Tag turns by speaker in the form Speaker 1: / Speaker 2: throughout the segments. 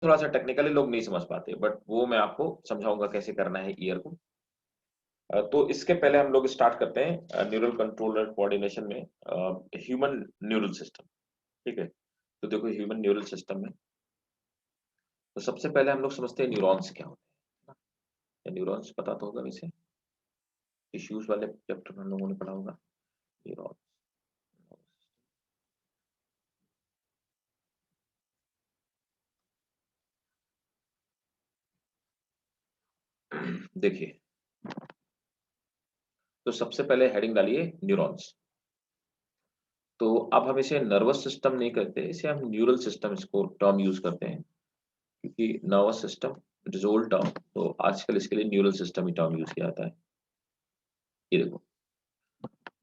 Speaker 1: थोड़ा-सा टेक्निकली लोग नहीं समझ पाते, बट वो मैं आपको समझाऊँगा कैसे करना है ईयर को। तो इसके पहले हम लोग स्टार्ट करते हैं न्यूरल कंट्रोलर कोऑर्डिनेशन में ह्यूमन न्यूरल सिस्टम, ठीक है? तो देखो ह्यूमन न्यूरल सिस्टम में तो सबसे पहले हम लोग समझते हैं न्यूरॉन्स क्या होते हैं, या न्यूरॉन्स पता तो होगा वैसे, टिश्यूज़ वाले चैप्टर में हम लोगों ने पढ़ा होगा न्यूरॉन। देखिए, तो सबसे पहले हेडिंग डालिए न्यूरॉन्स। तो अब हम इसे नर्वस सिस्टम नहीं कहते, इसे हम न्यूरल सिस्टम इसको टर्म यूज़ करते हैं, क्योंकि nervous system it is old term, तो आजकल इसके लिए न्यूरल सिस्टम ही टर्म यूज़ किया जाता है। ये देखो,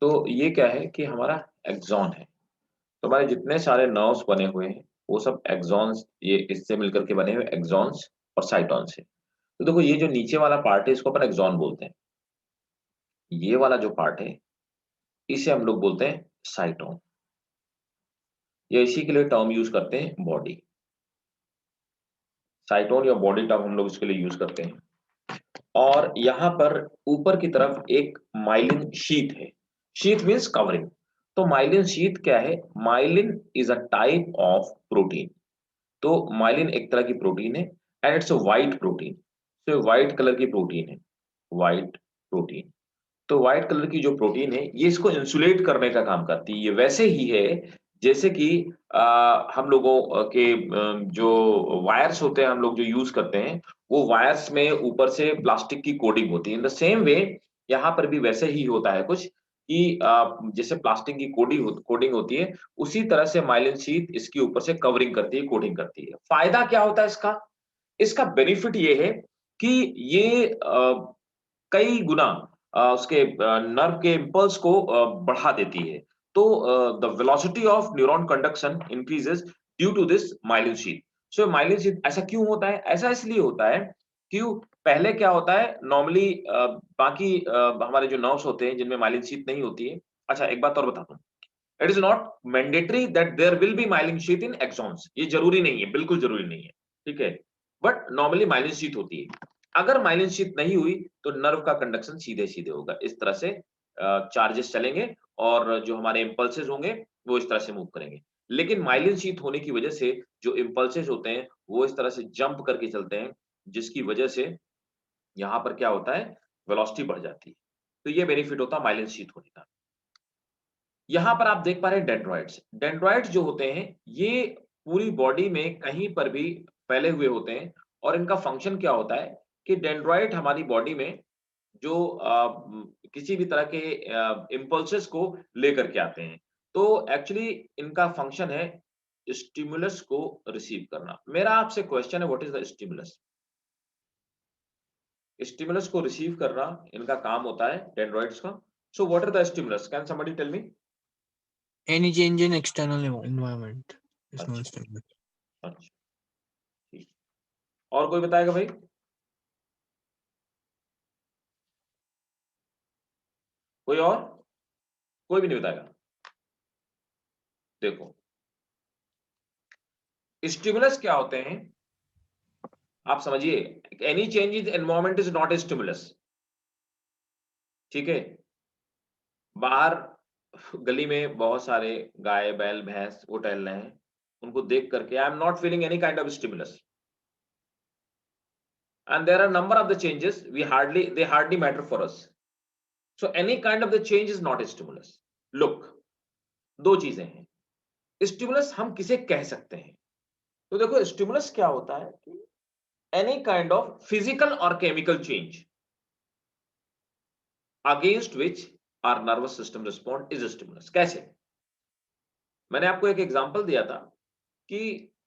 Speaker 1: तो ये क्या है कि हमारा एक्सॉन है। तो हमारे जितने सारे नर्व्स बने हुए हैं, वो सब एक्सॉन्स ये इससे मिलकर के बने हुए एक्सॉन्स और साइटॉन से। तो देखो ये जो नीचे वाला पार्ट है इसको अपन एक्सॉन बोलते हैं। ये वाला जो पार्ट है, इसे हम लोग बोलते हैं साइटोन, या इसी के लिए टर्म यूज़ करते हैं बॉडी। साइटोन या बॉडी टर्म हम लोग इसके लिए यूज़ करते हैं। और यहाँ पर ऊपर की तरफ एक माइलिन शीथ है। Sheath means covering. तो माइलिन शीथ क्या है? Myelin is a type of protein. तो माइलिन एक तरह की प्रोटीन है and it's a white protein. तो व्हाइट कलर की प्रोटीन है, व्हाइट प्रोटीन। तो व्हाइट कलर की जो प्रोटीन है, ये इसको इंसुलेट करने का काम करती है। ये वैसे ही है जैसे कि हम लोगों के जो वायर्स होते हैं, हम लोग जो यूज़ करते हैं, वो वायर्स में ऊपर से प्लास्टिक की कोटिंग होती है। इन द सेम वे यहाँ पर भी वैसे ही होता है कुछ कि जैसे प्लास्टिक की कोटिंग होती है, उसी तरह से माइलिन शीथ इसके ऊपर से कवरिंग करती है, कोटिंग करती है। फ़ायदा क्या होता है इसका? इसका बेनिफिट ये है कि ये कई गुना उसके नर्व के इम्पल्स को बढ़ा देती है। तो the velocity of neuron conduction increases due to this myelin sheath. So myelin sheath ऐसा क्यों होता है? ऐसा इसलिए होता है क्यों पहले क्या होता है नॉर्मली बाकी हमारे जो नर्व्स होते हैं जिनमें माइलिन शीथ नहीं होती है। अच्छा एक बात और बताता हूँ। It is not mandatory that there will be myelin sheath in axons. ये ज़रूरी नहीं है, बिल्कुल ज़रूरी नहीं है। ठीक है? बट नॉर्मली माइलिन शीथ होती है। अगर माइलिन शीथ नहीं हुई तो नर्व का कंडक्शन सीधे-सीधे होगा। इस तरह से चार्जेस चलेंगे और जो हमारे इम्पल्सेस होंगे वो इस तरह से मूव करेंगे। लेकिन माइलिन शीथ होने की वजह से जो इम्पल्सेस होते हैं वो इस तरह से जंप करके चलते हैं, जिसकी वजह से यहाँ पर क्या होता है वेलोसिटी बढ़ जाती है। तो ये बेनिफिट होता है माइलिन शीथ होने का। यहाँ पर आप देख पा रहे हैं डेंड्राइट्स। डेंड्राइट्स जो होते हैं, ये पूरी बॉडी में कहीं पर भी फैले हुए होते हैं और इनका फंक्शन क्या होता है कि डेंड्राइट हमारी बॉडी में जो किसी भी तरह के इम्पल्सेस को लेकर के आते हैं। तो एक्चुअली इनका फंक्शन है स्टिमुलस को रिसीव करना। मेरा आपसे क्वेश्चन है what is the stimulus? Stimulus को रिसीव करना इनका काम होता है डेंड्राइट्स का। So what are the stimulus? Can somebody tell me?
Speaker 2: Any change in external environment is known
Speaker 1: अच्छा,
Speaker 2: as stimulus.
Speaker 1: अच्छा, ठीक। और कोई बताएगा भाई? कोई और? कोई भी नहीं बताएगा? देखो, स्टिमुलस क्या होते हैं? आप समझिए, any change in environment is not a stimulus, ठीक है? बाहर गली में बहुत सारे गाय, बैल, भैंस वो टहल रहे हैं। उनको देख करके I am not feeling any kind of stimulus and there are number of the changes they hardly matter for us. So any kind of the change is not a stimulus. Look, 2 चीज़ें हैं। Stimulus हम किसे कह सकते हैं? तो देखो stimulus क्या होता है कि एनी काइंड ऑफ फिजिकल और chemical change against which our nervous system respond is a stimulus. कैसे? मैंने आपको एक एग्जांपल दिया था कि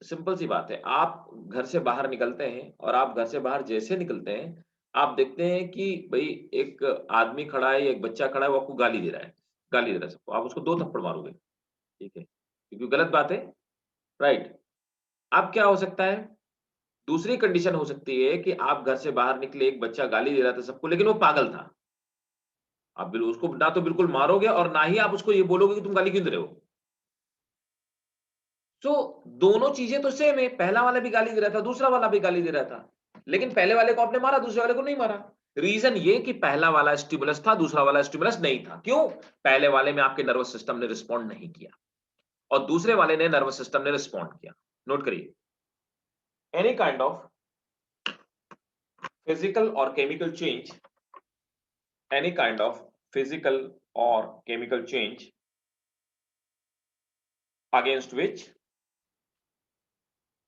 Speaker 1: सिंपल सी बात है, आप घर से बाहर निकलते हैं और आप घर से बाहर जैसे निकलते हैं, आप देखते हैं कि भई एक आदमी खड़ा है या एक बच्चा खड़ा है, वो आपको गाली दे रहा है सबको, आप उसको 2 थप्पड़ मारोगे, ठीक है? क्योंकि गलत बात है, राइट? अब क्या हो सकता है? दूसरी कंडीशन हो सकती है कि आप घर से बाहर निकले, एक बच्चा गाली दे रहा था सबको, लेकिन वो पागल था। आप उसको ना तो बिल्कुल मारोगे और ना ही आप उसको ये बोलोगे कि तुम गाली क्यों दे रहे हो? सो दोनों चीजें तो सेम है, पहला वाला भी गाली दे रहा था, दूसरा वाला भी गाली दे रहा था, लेकिन पहले वाले को आपने मारा, दूसरे वाले को नहीं मारा। रीजन ये कि पहला वाला स्टिमुलस था, दूसरा वाला स्टिमुलस नहीं था। क्यों? पहले वाले में आपके नर्वस सिस्टम ने रिस्पॉन्ड नहीं किया और दूसरे वाले ने नर्वस सिस्टम ने रिस्पॉन्ड किया। नोट करिए, एनी काइंड ऑफ फिजिकल और chemical change, any kind of physical or chemical change against which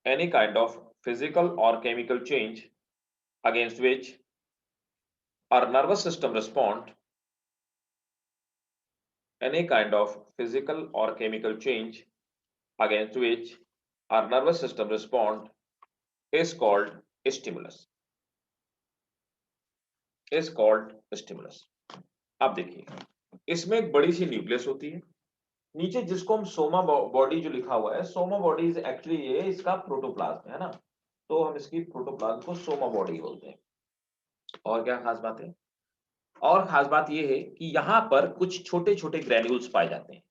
Speaker 1: any kind of physical or chemical change against which our nervous system respond, any kind of physical or chemical change against which our nervous system respond is called stimulus, is called stimulus। अब देखिए, इसमें एक बड़ी सी nucleus होती है, नीचे जिसको हम सोमा बॉडी जो लिखा हुआ है, सोमा बॉडी इज एक्चुअली ये इसका प्रोटोप्लाज्म है ना, तो हम इसकी प्रोटोप्लाज्म को सोमा बॉडी बोलते हैं। और क्या खास बात है? और खास बात ये है कि यहां पर कुछ छोटे छोटे ग्रैन्यूल्स पाए जाते हैं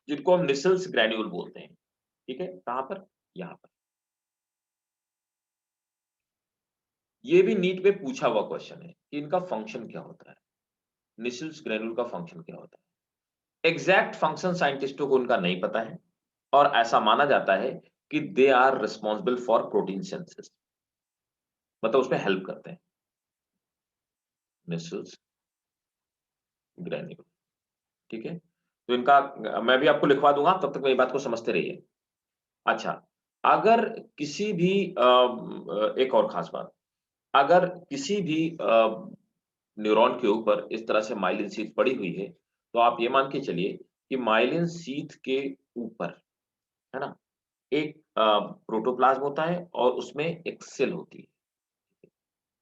Speaker 1: जिनको हम निसल्स ग्रैन्यूल बोलते हैं। ठीक है, कहां पर? यहां पर। ये भी नीट में पूछा हुआ क्वेश्चन है कि इनका फंक्शन क्या होता है, निसल्स ग्रैन्यूल का फंक्शन क्या होता है। एग्जैक्ट फंक्शन साइंटिस्टों को उनका नहीं पता है और ऐसा माना जाता है कि they are responsible for protein synthesis, मतलब उसमें हेल्प करते हैं निसल्स ग्रैन्यूल। ठीक है, तो इनका मैं भी आपको लिखवा दूंगा, तब तक मेरी बात को समझते रहिए। अच्छा, अगर किसी भी एक और खास बात, अगर किसी भी न्यूरॉन के ऊपर इस तरह से माइलिन शीथ पड़ी हुई है, तो आप ये मान के चलिए कि माइलिन शीथ के ऊपर, है ना, एक प्रोटोप्लाज्म होता है और उसमें एक सेल होती है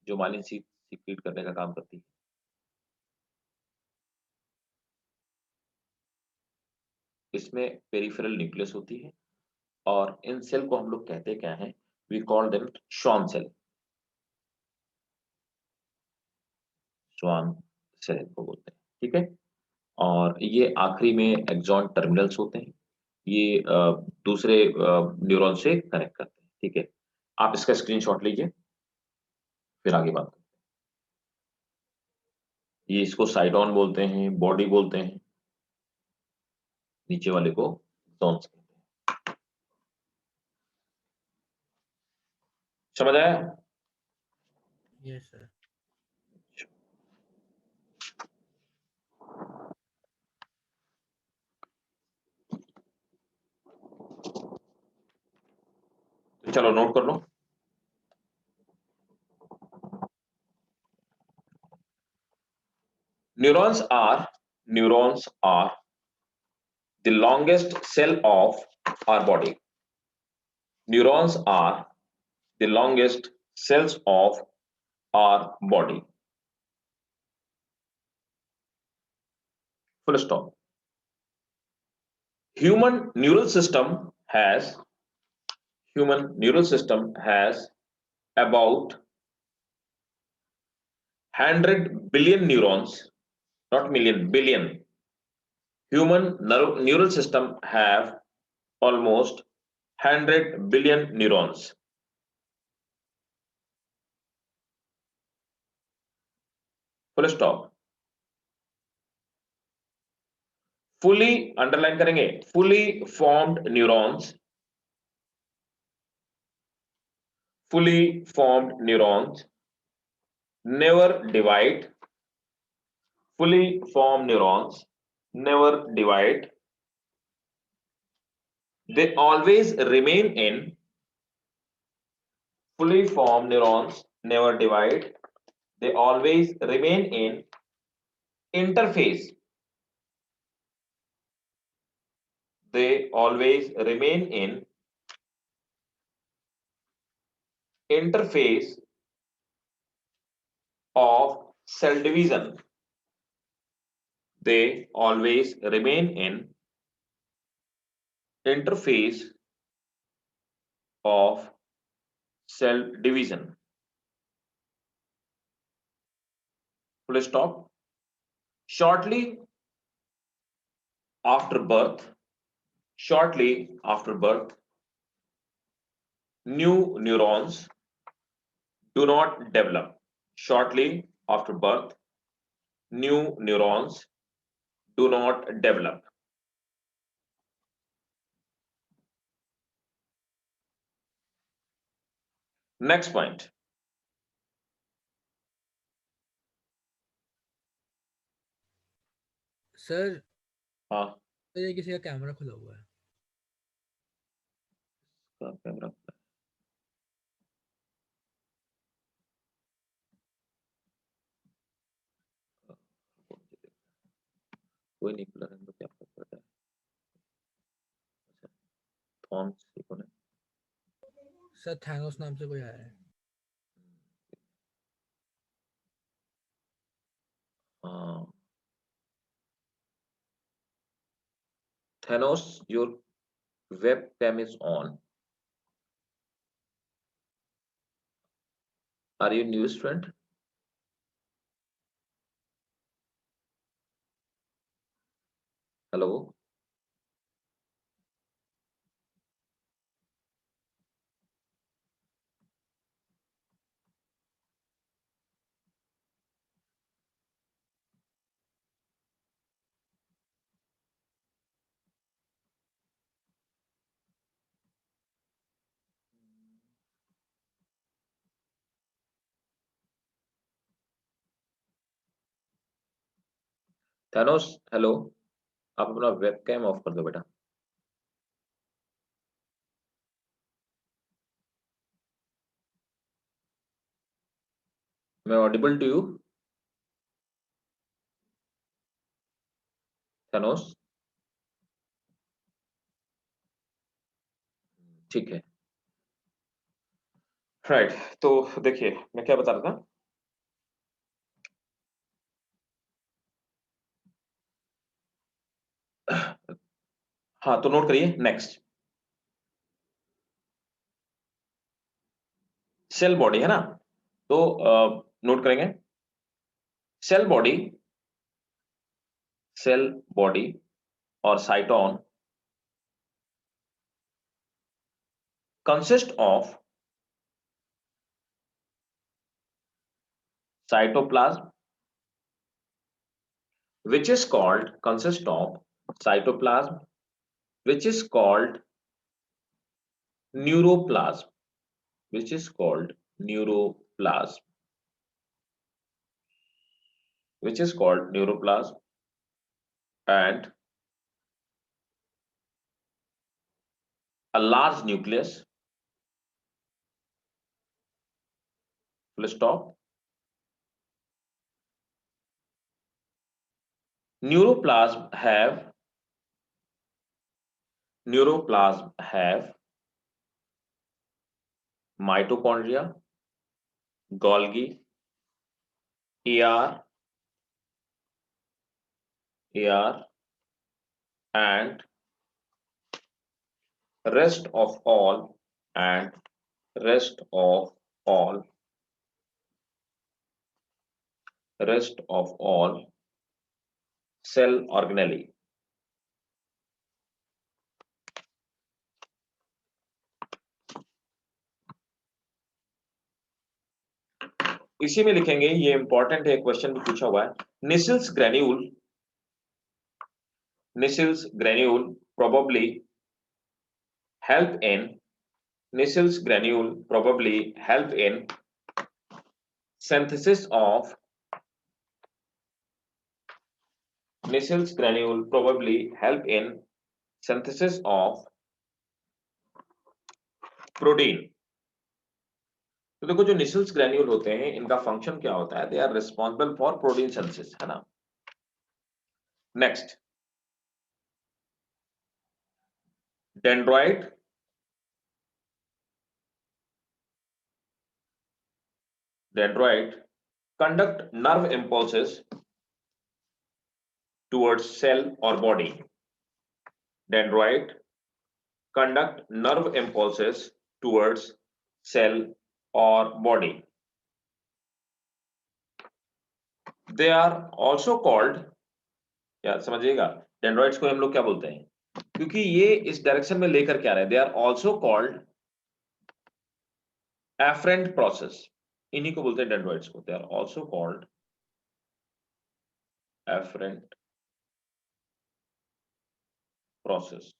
Speaker 1: जो माइलिन शीथ सीक्रेट करने का काम करती है। इसमें पेरिफेरल न्यूक्लियस होती है और इन सेल को हम लोग कहते क्या हैं? We call them Schwann cell, Schwann cell को बोलते हैं। ठीक है, और ये आखिरी में एक्सॉन टर्मिनल्स होते हैं, ये दूसरे न्यूरॉन से कनेक्ट करते हैं। ठीक है, आप इसका स्क्रीनशॉट लीजिए, फिर आगे बात करते हैं। ये इसको साइटोन बोलते हैं, बॉडी बोलते हैं, नीचे वाले को जोन्स कहते हैं। समझ आया?
Speaker 2: Yes, sir.
Speaker 1: तो चलो नोट कर लो। Neurons are the longest cell of our body. Neurons are the longest cells of our body. Full stop. Human neural system has about 100 billion neurons, not million, billion. Human neural system have almost 100 billion neurons. Full stop. Fully underline करेंगे, fully formed neurons never divide. Fully formed neurons never divide. They always remain in. Fully formed neurons never divide. They always remain in interphase. They always remain in interphase of cell division. They always remain in interphase of cell division. Full stop. Shortly after birth, shortly after birth, new neurons do not develop. Shortly after birth, new neurons do not develop. Next point.
Speaker 2: Sir
Speaker 1: हाँ,
Speaker 2: ये किसी का camera खुला हुआ है।
Speaker 1: Camera कोई नहीं खुला है तो क्या फर्क पड़ता है। थॉन से कौन है?
Speaker 2: सर थैनोस नाम से कोई आया है।
Speaker 1: हाँ, Thanos, your webcam is on. Are you new student? Hello. Thanos, hello, आप अपना वेबकैम ऑफ कर दो बेटा। मैं ऑडिबल टू यू? Thanos, ठीक है। राइट, तो देखिए मैं क्या बता रहा था। हाँ, तो नोट करिए नेक्स्ट। सेल बॉडी है ना, तो नोट करेंगे सेल बॉडी और साइटोन consist of cytoplasm, which is called consist of cytoplasm, which is called neuroplasm, which is called neuroplasm, which is called neuroplasm, and a large nucleus, full stop. Neuroplasm have mitochondria, Golgi, AR, and rest of all, and rest of all, rest of all cell organelle. इसी में लिखेंगे, ये important है, question भी पूछा हुआ है। निसिल्स granule probably help in Nissel's granule probably help in synthesis of Nissel's granule probably help in synthesis of protein. तो देखो जो निसल्स ग्रेन्यूल होते हैं इनका फंक्शन क्या होता है, they are responsible for protein synthesis, है ना। Next, dendrite conduct nerve impulses towards cell or body. Dendrite conduct nerve impulses towards cell or body. They are also called, या समझिएगा, डेंड्रॉइड्स को हम लोग क्या बोलते हैं, क्योंकि ये इस डायरेक्शन में लेकर के आ रहे हैं। They are also called afferent process, इन्हीं को बोलते हैं डेंड्रॉइड्स को। They are also called afferent process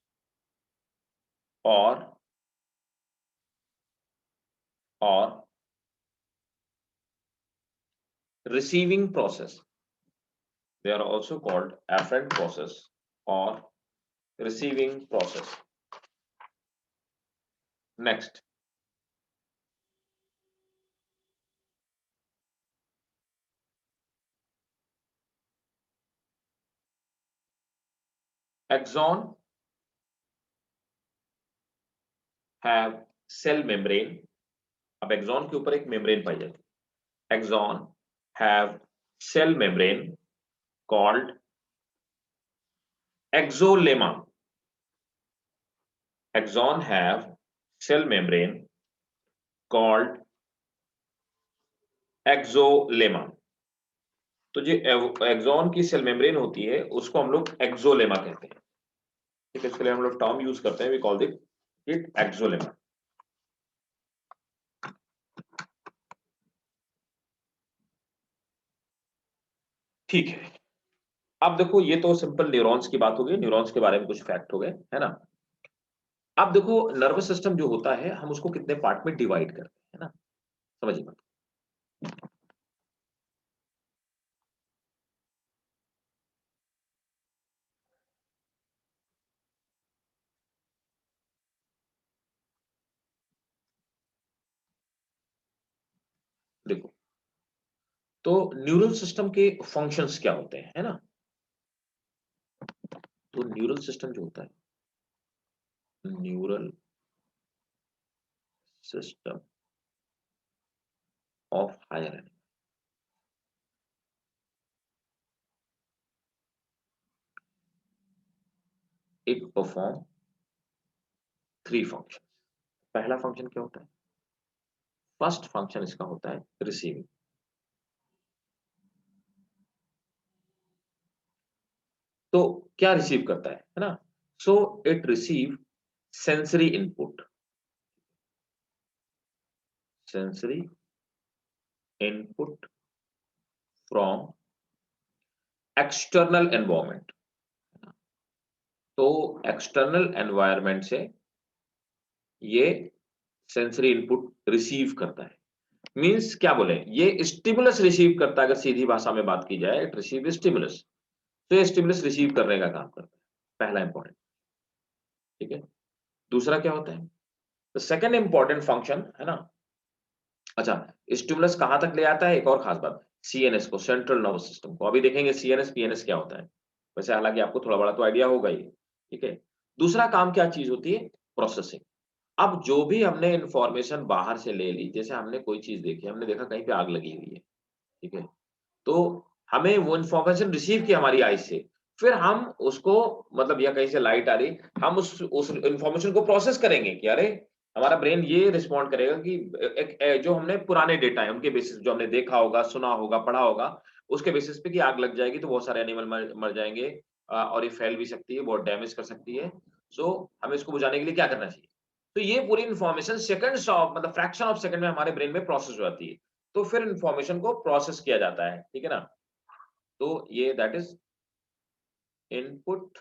Speaker 1: और receiving process. They are also called afferent process or receiving process. Next, axon have cell membrane. अब axon के ऊपर एक membrane पाई जाती है. Axon have cell membrane called axolemma. Axon have cell membrane called axolemma. तो जो axon की cell membrane होती है उसको हम लोग एक्सोलेमा कहते हैं. ठीक है, इसके लिए हम लोग टर्म यूज करते हैं, वी कॉल इट एक्सोलेमा. ठीक है, अब देखो ये तो सिंपल न्यूरॉन्स की बात हो गई, न्यूरॉन्स के बारे में कुछ फैक्ट हो गए, है ना. अब देखो नर्वस सिस्टम जो होता है हम उसको कितने पार्ट में डिवाइड करते हैं, है ना. समझिए बात. देखो, तो न्यूरल सिस्टम के फंक्शंस क्या होते हैं, है ना. तो न्यूरल सिस्टम जो होता है, neural system of higher animal, it perform 3 function. पहला फंक्शन क्या होता है, फर्स्ट फंक्शन इसका होता है रिसीविंग. तो क्या रिसीव करता है ना. So it receive sensory input, sensory input from external environment. तो एक्सटर्नल एनवायरनमेंट से ये सेंसरी इनपुट रिसीव करता है. मींस क्या बोले, ये स्टिमुलस रिसीव करता है. अगर सीधी भाषा में बात की जाए, इट रिसीव स्टिमुलस. तो ये स्टिमुलस रिसीव करने का काम करता है, पहला इंपॉर्टेंट. ठीक है, दूसरा क्या होता है, द सेकंड इंपॉर्टेंट फंक्शन, है ना. अच्छा, स्टिमुलस कहां तक ले आता है, एक और खास बात, सीएनएस को, सेंट्रल नर्वस सिस्टम को. अभी देखेंगे सीएनएस पीएनएस क्या होता है, वैसे हालांकि आपको थोड़ा बड़ा तो आइडिया होगा ही. ठीक है, दूसरा काम क्या चीज होती है, प्रोसेसिंग. अब जो भी हमने इंफॉर्मेशन बाहर से ले ली, जैसे हमने कोई चीज देखी, हमने देखा कहीं पे आग लगी हुई है, ठीक है, तो हमें वो इंफॉर्मेशन रिसीव की हमारी आई से, फिर हम उसको, मतलब या कहीं से लाइट आ रही, हम उस इंफॉर्मेशन को प्रोसेस करेंगे कि अरे, हमारा ब्रेन ये रिस्पॉन्ड करेगा कि जो हमने पुराने डेटा है उनके बेसिस, जो हमने देखा होगा, सुना होगा, पढ़ा होगा, उसके बेसिस पे कि आग लग जाएगी तो बहुत सारे एनिमल मर जाएंगे, और ये फैल भी सकती है, बहुत डैमेज कर सकती है. सो हमें इसको बुझाने के लिए क्या करना चाहिए. तो ये पूरी इंफॉर्मेशन सेकंड्स ऑफ, मतलब फ्रैक्शन ऑफ सेकंड में हमारे ब्रेन में प्रोसेस हो जाती है. तो फिर इंफॉर्मेशन को प्रोसेस किया जाता है. ठीक है ना. तो ये that is input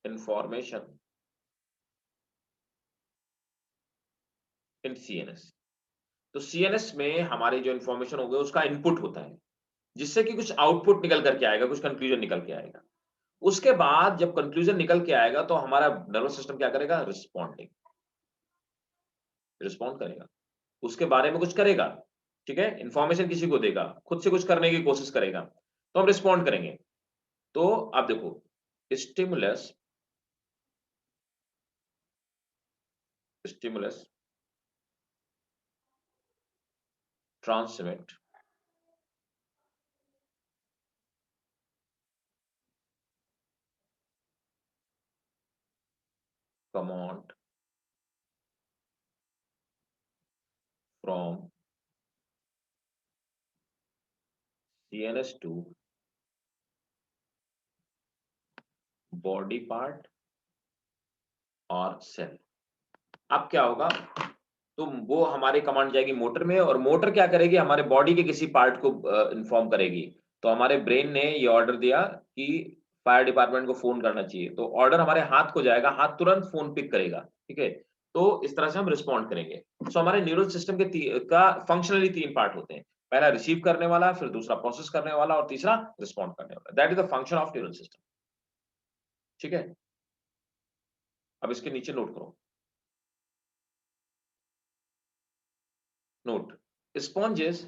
Speaker 1: information in CNS. तो सीएनएस में हमारी जो इंफॉर्मेशन होगी उसका इनपुट होता है, जिससे कि कुछ आउटपुट निकल करके आएगा, कुछ कंक्लूजन निकल के आएगा. उसके बाद जब कंक्लूजन निकल के आएगा तो हमारा नर्वस सिस्टम क्या करेगा, रिस्पॉन्डिंग, रिस्पॉन्ड करेगा, उसके बारे में कुछ करेगा. ठीक है, इंफॉर्मेशन किसी को देगा, खुद से कुछ करने की कोशिश करेगा, तो हम रिस्पॉन्ड करेंगे. तो आप देखो, stimulus, stimulus transmit command from CNS to body part और सेल। अब क्या होगा, तो वो हमारी कमांड जाएगी मोटर में, और मोटर क्या करेगी, हमारे बॉडी के किसी पार्ट को इन्फॉर्म करेगी। तो हमारे ब्रेन ने ये ऑर्डर दिया कि फायर डिपार्टमेंट को फोन करना चाहिए, तो ऑर्डर हमारे हाथ को जाएगा, हाथ तुरंत फोन पिक करेगा, ठीक है। तो इस तरह से हम रिस्पॉन्ड करेंगे। सो हमारे न्यूरल सिस्टम का फंक्शनली 3 पार्ट होते हैं। पहला रिसीव करने वाला, फिर दूसरा प्रोसेस करने वाला, और तीसरा रिस्पॉन्ड करने वाला। That is the function of neural system, ठीक है। अब इसके नीचे नोट करो, नोट स्पॉन्जेस,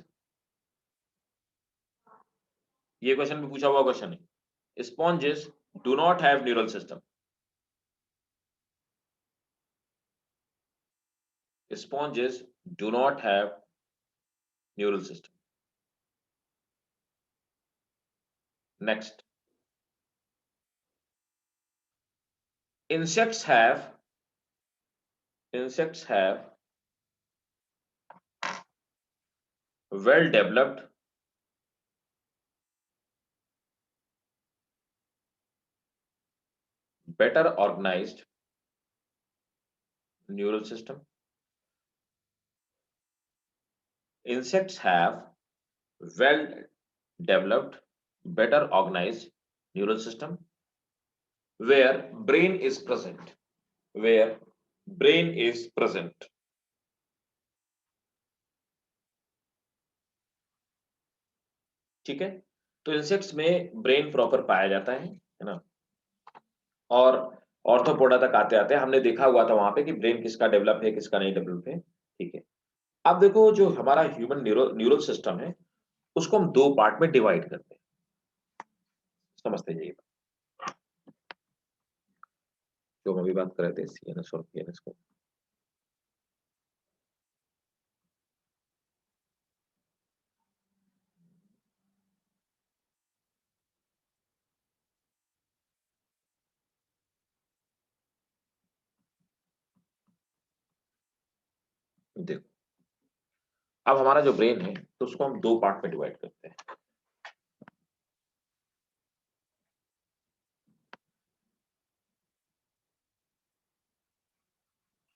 Speaker 1: ये क्वेश्चन भी पूछा हुआ क्वेश्चन है। Sponges do not have neural system. Sponges do not have neural system. Next, insects have well developed better organized neural system. Insects have well developed better organized neural system where brain is present, where brain is present. ठीक है, तो insects में brain proper पाया जाता है ना। और arthropoda तक आते आते हमने देखा हुआ था वहां पे कि ब्रेन किसका डेवलप है, किसका नहीं डेवलप है, ठीक है। अब देखो, जो हमारा ह्यूमन न्यूरल सिस्टम है, उसको हम 2 पार्ट में डिवाइड करते हैं। समझते जाइए, जो हम अभी बात कर रहे थे सीएनएस और पीएनएस को। देखो, अब हमारा जो ब्रेन है, तो उसको हम 2 पार्ट में डिवाइड करते हैं।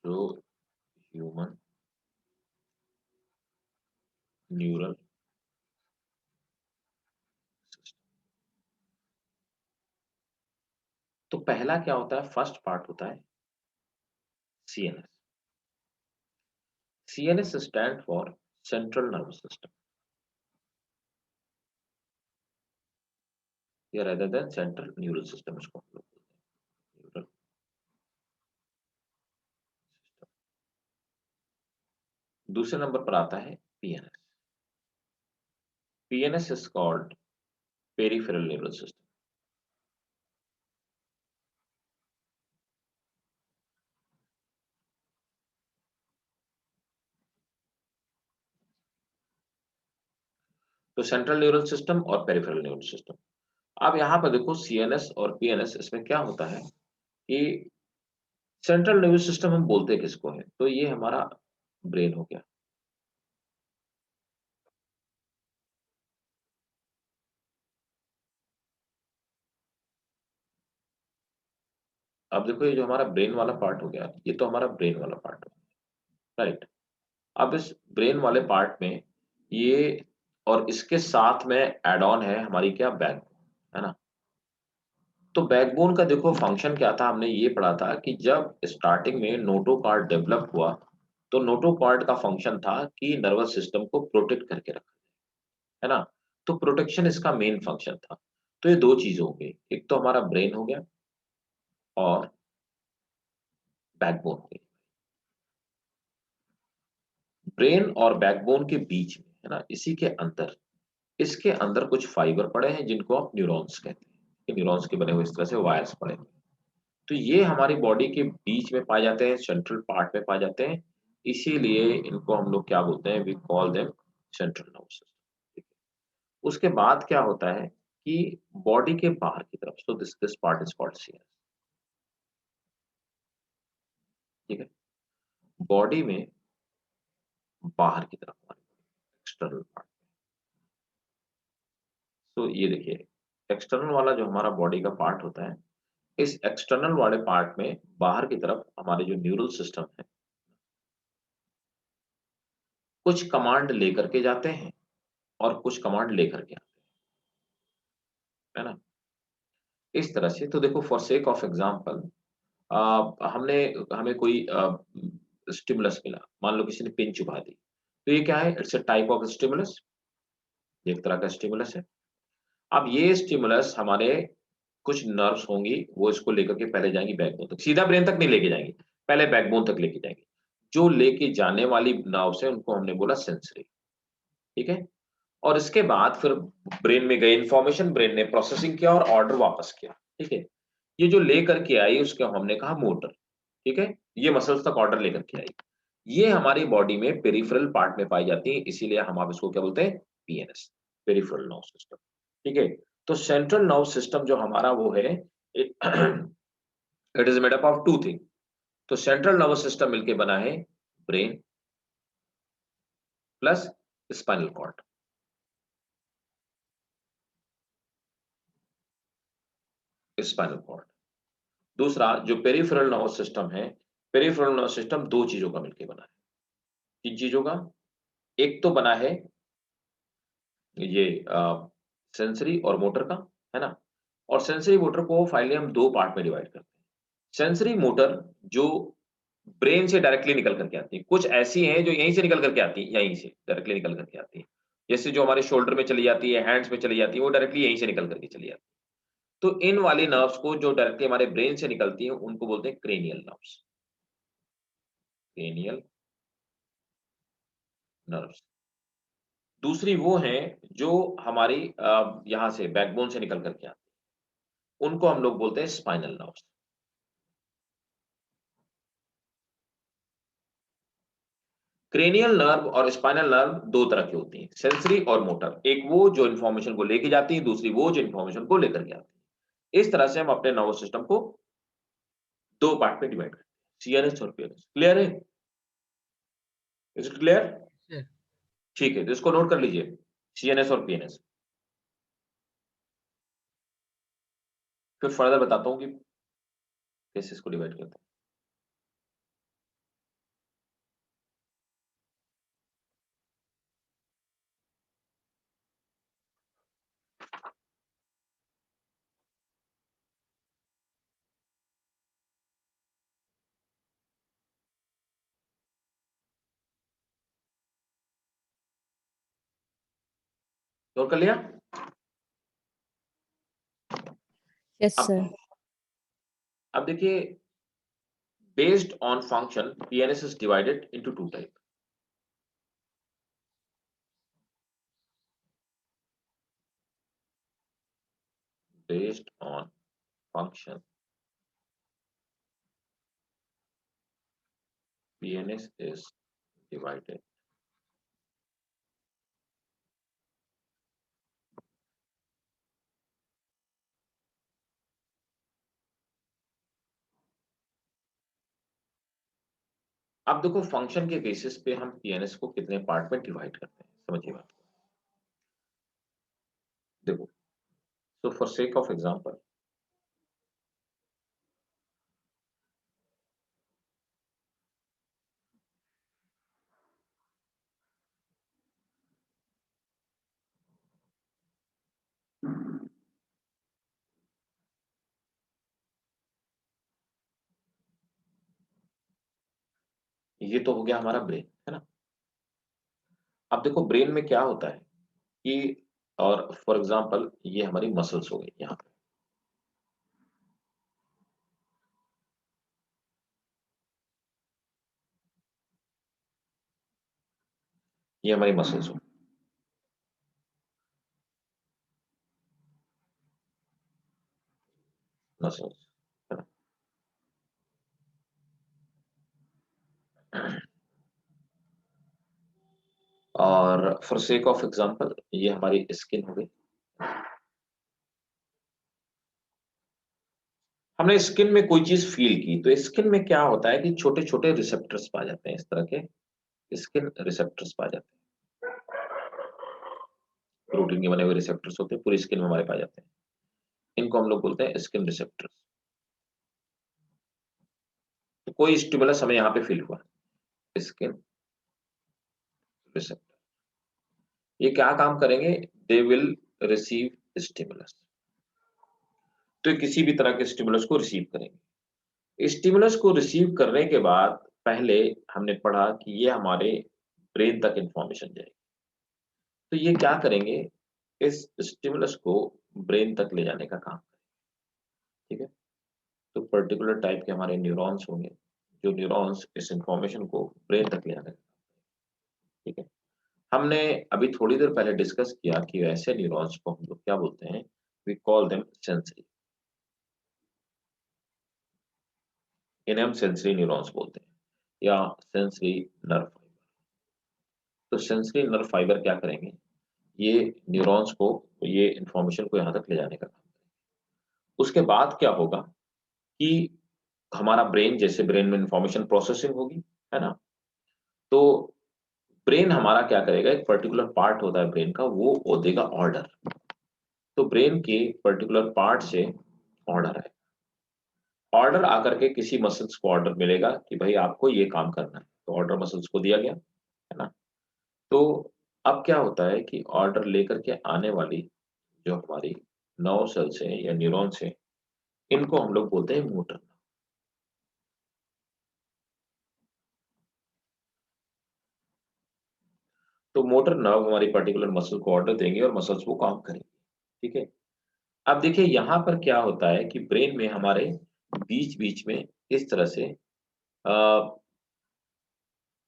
Speaker 1: जो ह्यूमन न्यूरल सिस्टम, तो पहला क्या होता है, फर्स्ट पार्ट होता है CNS. CNS stand for central nervous system, या rather than central neural system इसको हम लोग बोलते हैं, न्यूरल सिस्टम। दूसरे नंबर पर आता है PNS. PNS is called peripheral neural system. तो सेंट्रल न्यूरल सिस्टम और पेरिफेरल न्यूरल सिस्टम। अब यहाँ पर देखो, सीएनएस और पीएनएस, इसमें क्या होता है कि सेंट्रल नर्वस सिस्टम हम बोलते किसको है, तो ये हमारा ब्रेन हो गया। अब देखो, ये जो हमारा ब्रेन वाला पार्ट हो गया, ये तो हमारा ब्रेन वाला पार्ट हो गया, राइट। अब इस ब्रेन वाले पार्ट में ये, और इसके साथ में एड ऑन है हमारी क्या, बैकबोन, है ना। तो बैकबोन का देखो फंक्शन क्या था, हमने ये पढ़ा था कि जब स्टार्टिंग में नोटोकॉर्ड डेवलप हुआ, तो नोटोकॉर्ड का फंक्शन था कि नर्वस सिस्टम को प्रोटेक्ट करके रखा, है ना। तो प्रोटेक्शन इसका मेन फंक्शन था। तो ये 2 चीज हो गई, एक तो हमारा ब्रेन हो गया और बैकबोन हो गई। ब्रेन और बैकबोन के बीच में, है ना, इसी के अंदर, इसके अंदर कुछ फाइबर पड़े हैं जिनको आप न्यूरॉन्स कहते हैं। ये न्यूरॉन्स के बने हुए इस तरह से वायर्स पड़े हुए हैं। तो ये हमारी बॉडी के बीच में पाए जाते हैं, सेंट्रल पार्ट में पाए जाते हैं। इसीलिए इनको हम लोग क्या बोलते हैं, we call them central nervous system. उसके बाद क्या होता है कि बॉडी के बाहर की तरफ, so this part is called CNS, ठीक है। बॉडी में बाहर की तरफ हमारी एक्सटर्नल पार्ट। तो ये देखिए, एक्सटर्नल वाला जो हमारा बॉडी का पार्ट होता है, इस एक्सटर्नल वाले पार्ट में बाहर की तरफ हमारे जो न्यूरल सिस्टम है कुछ कमांड लेकर के जाते हैं और कुछ कमांड लेकर के आते हैं, है ना? इस तरह से तो देखो फॉर सेक ऑफ एग्जांपल हमने हमें कोई स्टिमुलस मिला, मान लो किसी ने पिन चुभा दी, तो ये क्या है? It's a type of stimulus, एक तरह का स्टिमुलस है। अब ये स्टिमुलस हमारे कुछ नर्व्स होंगी, वो इसको लेकर के पहले जाएँगी बैकबोन तक, सीधा ब्रेन तक नहीं लेके जाएँगी, पहले बैकबोन तक लेके जाएँगी। जो लेके जाने वाली नर्व्स है उनको हमने बोला सेंसरी, ठीक है? और इसके बाद फिर ब्रेन में गई इन्फॉर्मेशन, ब्रेन ने प्रोसेसिंग किया और ऑर्डर वापस किया, ठीक है? ये जो लेकर के आई उसको हमने कहा मोटर, ठीक है? ये मसल्स तक ऑर्डर लेकर के आई। ये हमारी बॉडी में पेरिफेरल पार्ट में पाई जाती है, इसीलिए हम आप इसको क्या बोलते हैं? पीएनएस, पेरिफेरल नर्व सिस्टम, ठीक है? तो सेंट्रल नर्व सिस्टम जो हमारा वो है it it is made up of two thing. तो सेंट्रल नर्वस सिस्टम मिलके बना है brain plus spinal cord. Spinal cord. दूसरा जो पेरिफेरल नर्वस सिस्टम है, पेरिफेरल नर्वस सिस्टम दो चीजों का मिलके बना है। किन चीजों का? एक तो बना है ये सेंसरी और मोटर का, है ना? और सेंसरी मोटर को फाइनली हम दो पार्ट में डिवाइड करते हैं। सेंसरी मोटर जो ब्रेन से डायरेक्टली निकल करके आती है, कुछ ऐसी हैं जो यहीं से निकल करके आती हैं, यहीं से डायरेक्टली निकल करके आती है। जैसे जो हमारे शोल्डर में चली जाती है, हैंड्स में चली जाती है, वो डायरेक्टली यहीं से निकल करके चली जाती है। तो इन वाली नर्व्स को जो डायरेक्टली हमारे ब्रेन से निकलती हैं, उनको बोलते हैं क्रेनियल नर्व्स। Cranial nerves. दूसरी वो हैं जो हमारी यहाँ से बैकबोन से निकल करके आती हैं, उनको हम लोग बोलते हैं स्पाइनल नर्व्स। क्रेनियल नर्व और स्पाइनल नर्व दो तरह की होती हैं, सेंसरी और मोटर। एक वो जो इन्फॉर्मेशन को लेके जाती है, दूसरी वो जो इन्फॉर्मेशन को लेकर के आती है। इस तरह से हम अपने नर्वस सिस्टम को दो पार्ट में डिवाइड करते हैं, सीएनएस और पीएनएस। क्लियर है? Is it clear?
Speaker 2: Sir.
Speaker 1: ठीक है, तो इसको नोट कर लीजिए, सीएनएस और पीएनएस। फिर फर्दर बताता हूँ कि कैसे इसको डिवाइड करते हैं। नोट कर लिया?
Speaker 3: Yes,
Speaker 1: अब
Speaker 3: sir.
Speaker 1: अब देखिए, based on function, PNS is divided into two type. Based on function, PNS is divided. अब देखो फंक्शन के बेसिस पे हम पीएनएस को कितने पार्ट में डिवाइड करते हैं, समझिए बात को। देखो, so for sake of example, ये तो हो गया हमारा ब्रेन, है ना? अब देखो ब्रेन में क्या होता है कि, और फॉर एग्जांपल ये हमारी मसल्स हो गई यहाँ पे, ये हमारी मसल्स हो, मसल्स, है ना? और फॉर सेक ऑफ एग्जांपल ये हमारी स्किन हो गई। हमने स्किन में कोई चीज फील की, तो स्किन में क्या होता है कि छोटे छोटे रिसेप्टर्स पाए जाते हैं, इस तरह के स्किन रिसेप्टर्स पाए जाते हैं। प्रोटीन के बने हुए रिसेप्टर्स होते हैं, पूरी स्किन में हमारे पाए जाते हैं। इनको हम लोग बोलते हैं स्किन रिसेप्टर्स। कोई स्टिमुलस हमें यहाँ पे फील हुआ, स्किन रिसेप्टर, ये क्या काम करेंगे, दे विल रिसीव स्टिमुलस। तो ये किसी भी तरह के स्टिमुलस को रिसीव करेंगे। स्टिमुलस को रिसीव करने के बाद पहले हमने पढ़ा कि ये हमारे ब्रेन तक इंफॉर्मेशन जाएगी। तो ये क्या करेंगे, इस स्टिमुलस को ब्रेन तक ले जाने का काम करेंगे, ठीक है। तो पर्टिकुलर टाइप के हमारे न्यूरॉन्स होंगे, जो न्यूरॉन्स इस इंफॉर्मेशन को ब्रेन तक ले जाने का, ठीक है। हमने अभी थोड़ी देर पहले डिस्कस किया कि ऐसे न्यूरॉन्स को हम लोग क्या बोलते हैं, वी कॉल देम सेंसरी, इन्हें हम सेंसरी न्यूरॉन्स बोलते हैं या सेंसरी नर्व फाइबर। तो सेंसरी नर्व फाइबर क्या करेंगे, ये न्यूरॉन्स को, ये इंफॉर्मेशन को यहाँ तक ले जाने का काम करेंगे। उसके बाद क्या होगा कि हमारा ब्रेन, जैसे ब्रेन में इंफॉर्मेशन प्रोसेसिंग होगी, है ना, तो ब्रेन हमारा क्या करेगा, एक पर्टिकुलर पार्ट होता है ब्रेन का, वो देगा ऑर्डर। तो ब्रेन के पर्टिकुलर पार्ट से ऑर्डर है, ऑर्डर आकर के किसी मसल्स को ऑर्डर मिलेगा कि भाई आपको ये काम करना है, तो ऑर्डर मसल्स को दिया गया, है ना। तो अब क्या होता है कि ऑर्डर लेकर के आने वाली जो हमारी नर्व सेल्स हैं या न्यूरॉन्स हैं, इनको हम लोग बोलते हैं मोटर। तो मोटर नर्व हमारी पर्टिकुलर मसल को ऑर्डर देंगे और मसल्स वो काम करेंगे, ठीक है। अब देखिए यहाँ पर क्या होता है कि ब्रेन में हमारे बीच-बीच में इस तरह से अ,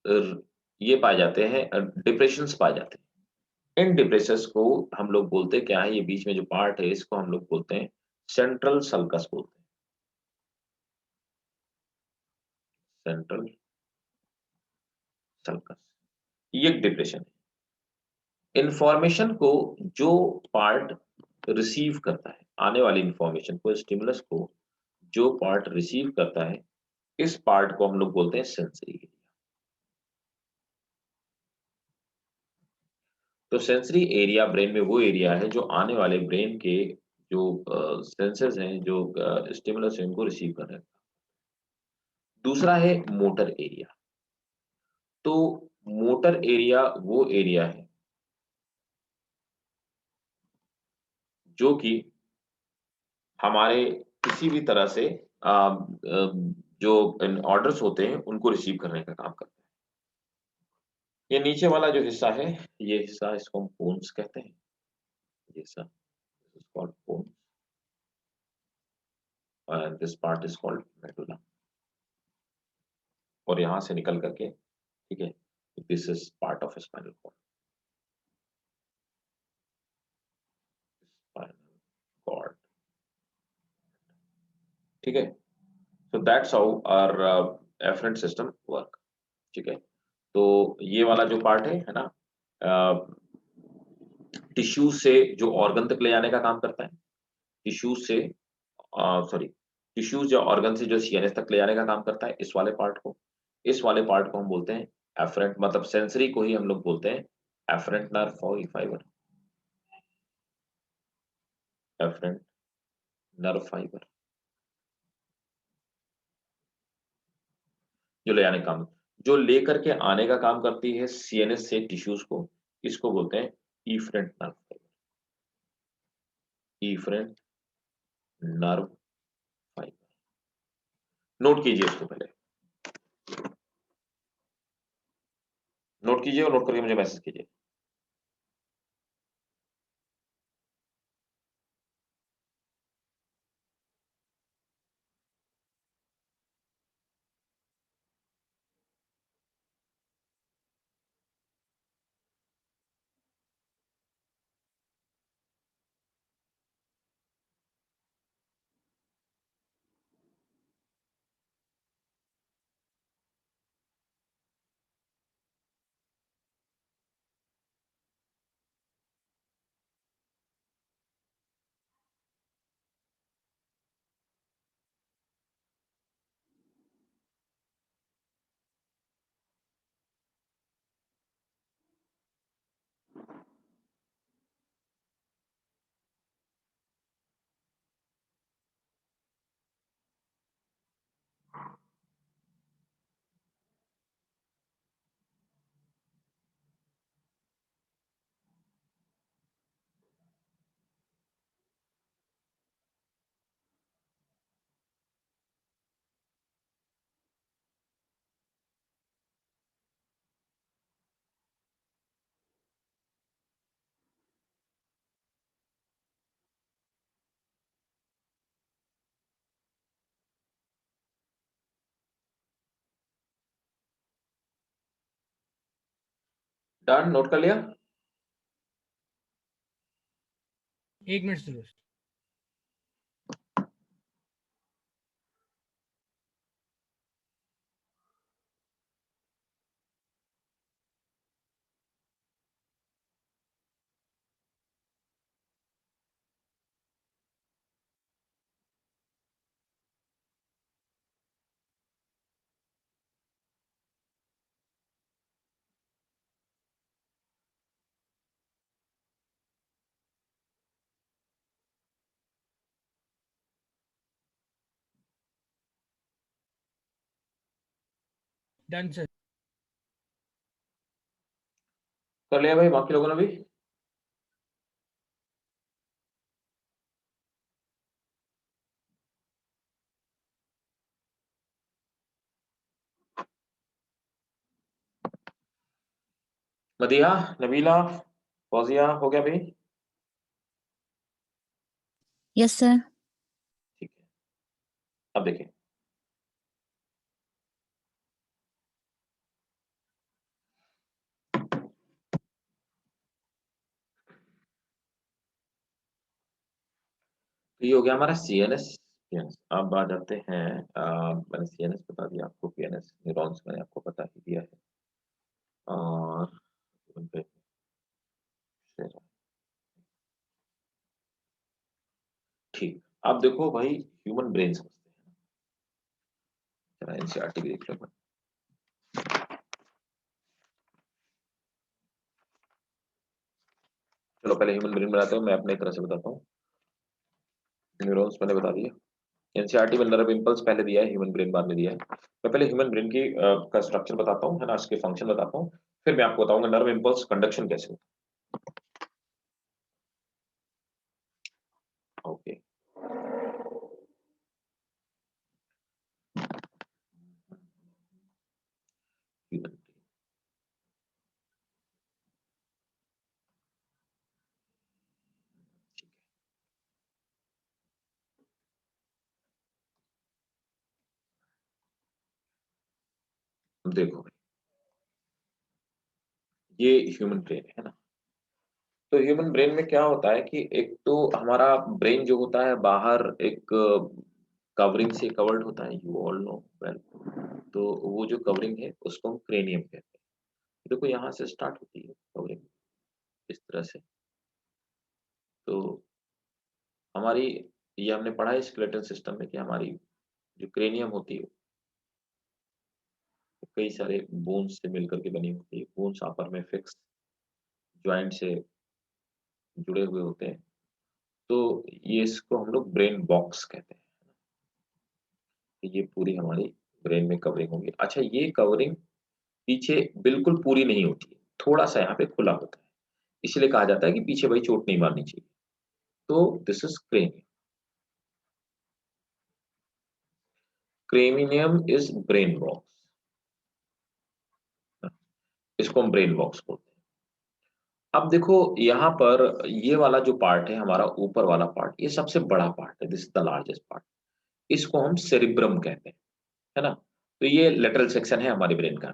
Speaker 1: र ये पाए जाते हैं, डिप्रेशंस पाए जाते हैं। इन डिप्रेशंस को हम लोग बोलते क्या है, ये बीच में जो पार्ट है इसको हम लोग बोलते हैं सेंट्रल सल्कस बोलते हैं, सेंट्रल सल्कस। ये एक डिप्रेशन है। इन्फॉर्मेशन को जो पार्ट रिसीव करता है, आने वाली इन्फॉर्मेशन को, स्टिमुलस को जो पार्ट रिसीव करता है, इस पार्ट को हम लोग बोलते हैं सेंसरी एरिया। तो सेंसरी एरिया ब्रेन में वो एरिया है जो आने वाले ब्रेन के जो सेंसर्स हैं, जो स्टिमुलस है, उनको रिसीव कर रहे हैं। दूसरा है मोटर एरिया। तो मोटर एरिया वो एरिया है जो कि हमारे किसी भी तरह से जो ऑर्डर्स होते हैं उनको रिसीव करने का काम करता है। ये नीचे वाला जो हिस्सा है, ये हिस्सा इसको हम पोन्स कहते हैं। ये हिस्सा is called pons and this part is called medulla। और यहाँ से निकल करके, ठीक है, this is part of spinal cord, spinal cord, ठीक है। So that's how our afferent system work, ठीक है। तो ये वाला जो पार्ट है ना, टिश्यूज से जो ऑर्गन तक ले जाने का काम करता है, टिश्यूज से सॉरी टिश्यूज या ऑर्गन से जो सीएनएस तक ले जाने का काम करता है, इस वाले पार्ट को हम बोलते हैं एफरेंट, मतलब सेंसरी को ही हम लोग बोलते हैं efferent nerve fibre, efferent nerve fibre, जो ले जाने का काम, जो लेकर के आने का काम करती है सीएनएस से टिश्यूज को, इसको बोलते हैं efferent nerve fibre, efferent nerve fibre. Note कीजिए इसको पहले, नोट कीजिए और नोट करके मुझे मैसेज कीजिए। डन, नोट कर लिया?
Speaker 2: एक मिनट सुरेश। Done sir.
Speaker 1: कर लिया भाई बाकी लोगों ने भी? मदिया, नबीला, फौजिया, हो गया भाई?
Speaker 3: Yes, sir.
Speaker 1: ठीक है, अब देखिए तो ये हो गया हमारा CNS। अब आ जाते हैं मैंने CNS बता दिया आपको, PNS न्यूरॉन्स मैंने आपको बता ही दिया है। और ठीक, अब देखो भाई ह्यूमन ब्रेन समझते हैं। चला NCERT भी देख लो। चलो पहले ह्यूमन ब्रेन बनाते हैं, मैं अपने तरह से बताता हूँ। न्यूरॉन्स मैंने बता दिया, NCERT में नर्व इम्पल्स पहले दिया है, ह्यूमन ब्रेन बाद में दिया है। मैं पहले ह्यूमन ब्रेन की का स्ट्रक्चर बताता हूँ, है ना, इसके फंक्शन बताता हूँ, फिर मैं आपको बताऊंगा नर्व इम्पल्स कंडक्शन कैसे होता है। ओके, ह्यूमन ब्रेन देखो, ये ह्यूमन ब्रेन है ना। तो ह्यूमन ब्रेन में क्या होता है कि एक तो हमारा ब्रेन जो होता है बाहर एक कवरिंग से कवर्ड होता है, यू ऑल नो वेल। तो वो जो कवरिंग है उसको हम क्रेनियम कहते हैं। देखो यहाँ से स्टार्ट होती है कवरिंग इस तरह से। तो हमारी, ये हमने पढ़ा है स्केलेटल सिस्टम में कि हमारी जो क्रेनियम होती है वो कई सारे बोन्स से मिलकर के बनी होती है। बोन्स आपस में फिक्स जॉइंट से जुड़े हुए होते हैं। तो ये इसको हम लोग ब्रेन बॉक्स कहते हैं। तो ये पूरी हमारी ब्रेन में कवरिंग होगी। अच्छा, ये कवरिंग पीछे बिल्कुल पूरी नहीं होती है, थोड़ा सा यहाँ पे खुला होता है, इसलिए कहा जाता है कि पीछे भाई चोट नहीं मारनी चाहिए। तो this is cranium. Cranium is brain box, इसको हम ब्रेन बॉक्स बोलते हैं। अब देखो यहाँ पर ये वाला जो पार्ट है हमारा ऊपर वाला पार्ट, ये सबसे बड़ा पार्ट है, this is the largest part. इसको हम सेरिब्रम कहते हैं, है ना। तो ये लेटरल सेक्शन है हमारे ब्रेन का।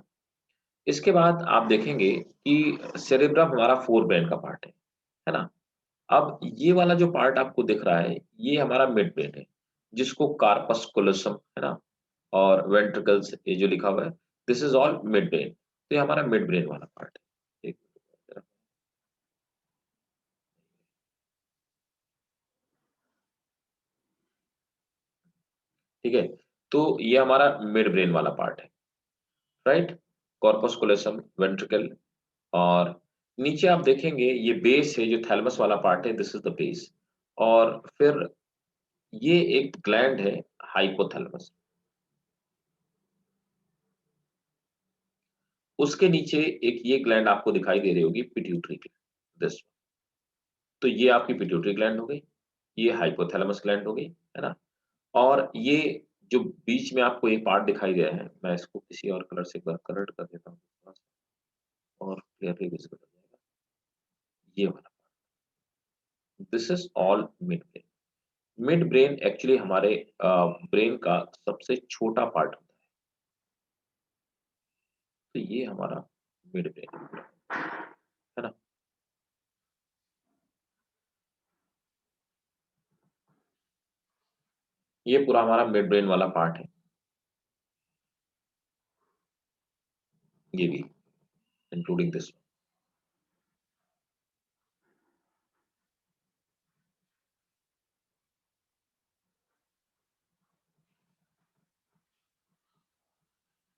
Speaker 1: इसके बाद आप देखेंगे कि सेरिब्रम हमारा फोर ब्रेन का पार्ट है ना। अब ये वाला जो पार्ट आपको दिख रहा है ये हमारा मिड ब्रेन है, जिसको कार्पस कोलोसम, है ना, और वेंट्रिकल्स ये जो लिखा हुआ है, this is all mid brain. तो ये हमारा मिड ब्रेन वाला पार्ट है। ठीक है, तो ये हमारा मिड ब्रेन वाला पार्ट है, राइट। कॉर्पस कोलोसम, वेंट्रिकल, और नीचे आप देखेंगे ये बेस है जो थैलेमस वाला पार्ट है, दिस इज द बेस। और फिर ये एक ग्लैंड है, हाइपोथैलेमस। उसके नीचे एक ये ग्लैंड आपको दिखाई दे रही होगी, पिट्यूटरी ग्लैंड, दिस। तो ये आपकी पिट्यूटरी ग्लैंड हो गई, ये हाइपोथैलेमस ग्लैंड हो गई, है ना। और ये जो बीच में आपको ये पार्ट दिखाई दे रहा है, मैं इसको किसी और कलर से एक बार कलर कर देता हूँ थोड़ा सा, और क्लियरली विजिबल हो जाएगा ये वाला। This is all mid brain. Mid brain actually हमारे ब्रेन का सबसे छोटा पार्ट होता है। तो ये हमारा मिड ब्रेन। ये पूरा हमारा मिड ब्रेन वाला पार्ट है, ये भी including this.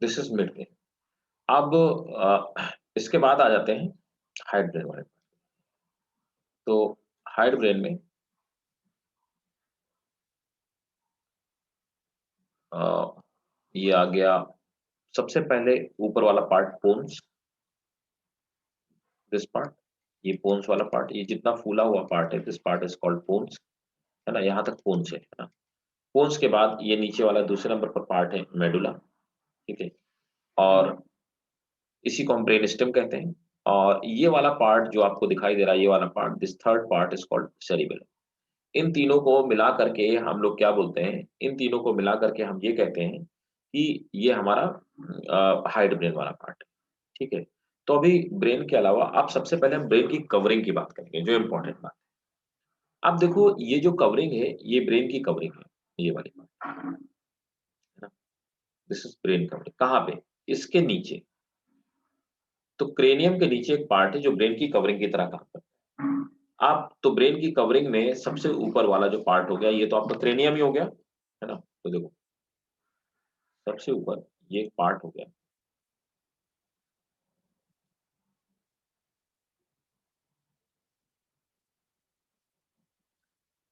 Speaker 1: This is mid brain. अब इसके बाद आ जाते हैं हाइड ब्रेन वाले। तो हाइड ब्रेन में ये आ गया सबसे पहले ऊपर वाला पार्ट पोन्स, दिस पार्ट, ये पोन्स वाला पार्ट, ये जितना फूला हुआ पार्ट है this part is called pons, है ना, यहाँ तक पोन्स है ना। पोन्स के बाद ये नीचे वाला दूसरे नंबर पर पार्ट है मेडुला, ठीक है, और इसी को हम ब्रेन स्टेम कहते हैं। और ये वाला पार्ट जो आपको दिखाई दे रहा है, ये वाला part, this third part is called cerebellum. इन तीनों को मिला करके हम लोग क्या बोलते हैं, इन तीनों को मिला करके हम ये कहते हैं कि ये हमारा हाइड ब्रेन वाला पार्ट है, ठीक है। तो अभी ब्रेन के अलावा आप सबसे पहले हम ब्रेन की कवरिंग की बात करेंगे, जो इम्पोर्टेंट बात है। आप देखो ये जो कवरिंग है ये ब्रेन की कवरिंग है, ये वाली बात, है ना। दिस इज ब्रेन कवरिंग, कहाँ पे, इसके नीचे। तो क्रेनियम के नीचे एक पार्ट है जो ब्रेन की कवरिंग की तरह काम करता है। आप तो ब्रेन की कवरिंग में सबसे ऊपर वाला जो पार्ट हो गया ये तो आपका क्रेनियम ही हो गया, है ना। तो देखो सबसे ऊपर ये एक पार्ट हो गया,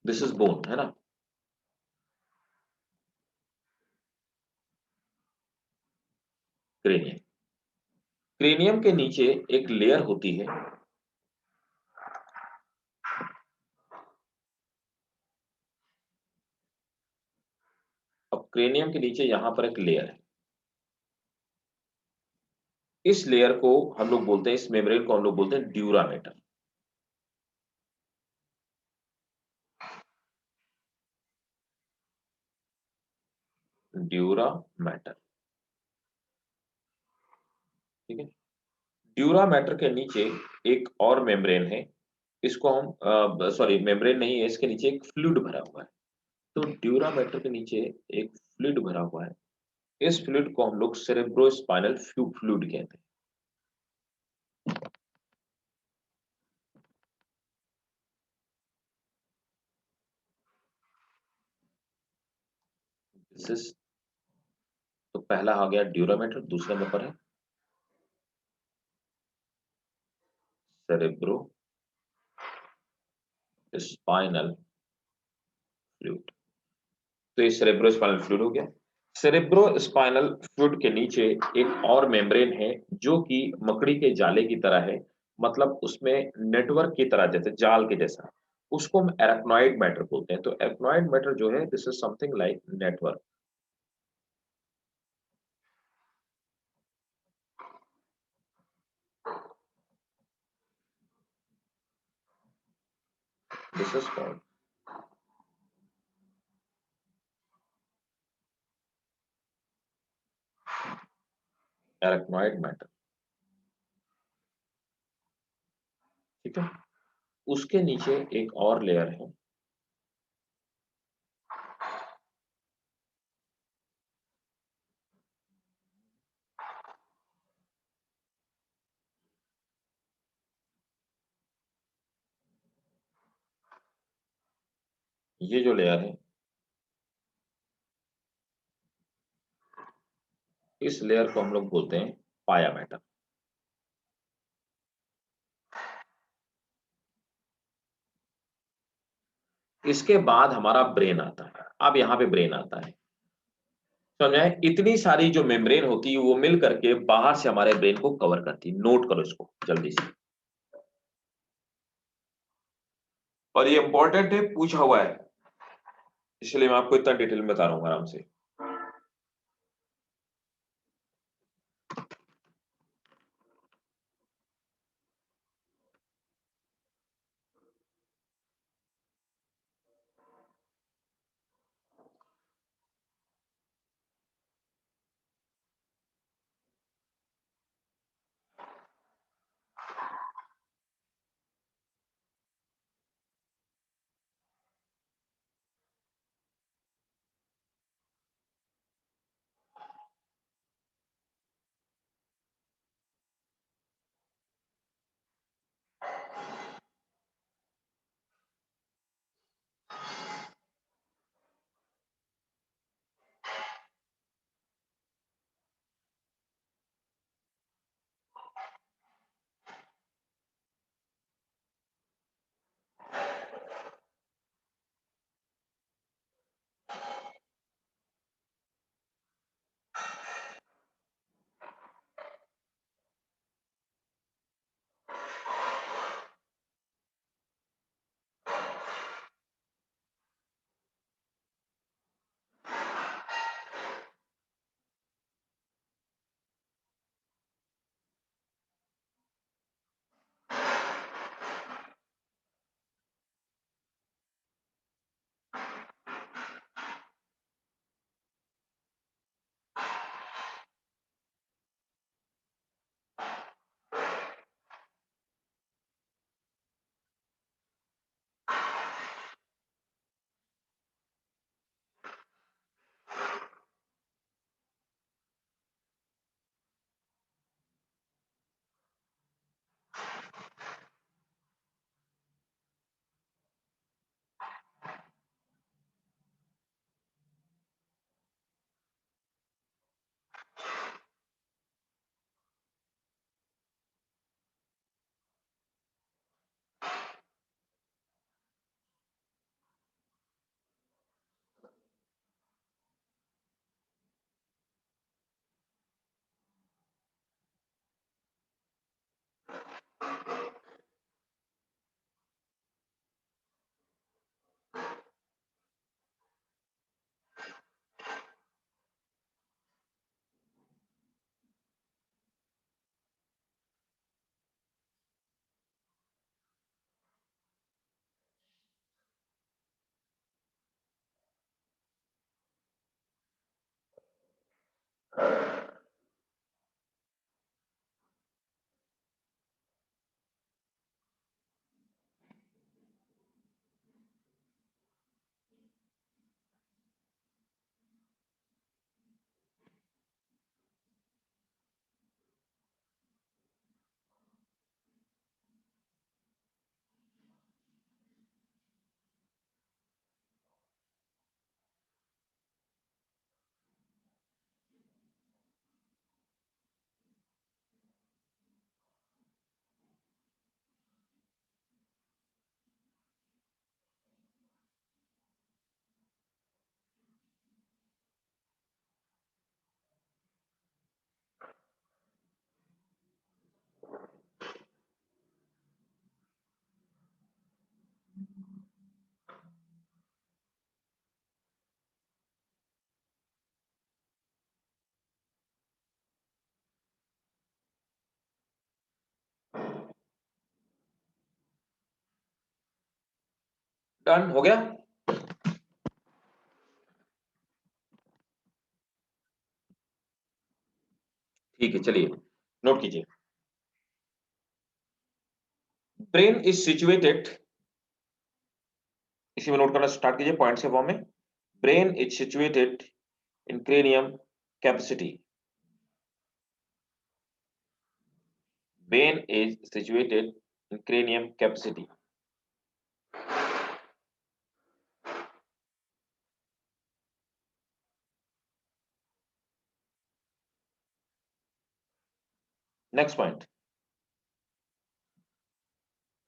Speaker 1: दिस इज बोन, है ना। क्रेनियम, क्रेनियम के नीचे एक लेयर होती है, अब क्रेनियम के नीचे यहां पर एक लेयर है, इस लेयर को हम लोग बोलते हैं, इस मेम्ब्रेन को हम लोग बोलते हैं ड्यूरा मैटर। ड्यूरा मैटर, ठीक है। ड्यूरा मैटर के नीचे एक और मेम्ब्रेन है, इसको हम सॉरी मेम्ब्रेन नहीं है, इसके नीचे एक फ्लूइड भरा हुआ है। तो ड्यूरा मैटर के नीचे एक फ्लूइड भरा हुआ है, इस फ्लूइड को हम लोग सेरेब्रोस्पाइनल फ्लूइड कहते हैं। दिस इज, तो पहला आ गया ड्यूरा मैटर, दूसरे नंबर पर है सेरेब्रो स्पाइनल फ्लूइड। तो ये सेरेब्रोस्पाइनल फ्लूइड हो गया। सेरेब्रोस्पाइनल फ्लूइड के नीचे एक और मेम्ब्रेन है जो कि मकड़ी के जाले की तरह है, मतलब उसमें नेटवर्क की तरह, जैसे जाल के जैसा, उसको हम एराक्नोइड मैटर बोलते हैं। तो एराक्नोइड मैटर जो है this is something like network. This is called arachnoid matter, ठीक है। उसके नीचे एक और लेयर है, ये जो लेयर है, इस लेयर को हम लोग बोलते हैं पाया मैटर। इसके बाद हमारा ब्रेन आता है। अब यहाँ पे ब्रेन आता है, समझ आए, इतनी सारी जो मेम्ब्रेन होती है वो मिल करके बाहर से हमारे ब्रेन को कवर करती है। नोट करो इसको जल्दी से, और ये इंपॉर्टेंट है, पूछा हुआ है, इसलिए मैं आपको इतना डिटेल में बता रहा हूँ आराम से। डन हो गया। ठीक है, चलिए नोट कीजिए। ब्रेन इज सिचुएटेड, इसी में नोट करना स्टार्ट कीजिए पॉइंट से फॉर्म में। Brain is situated in cranium capacity. Brain is situated in cranium capacity. Next point,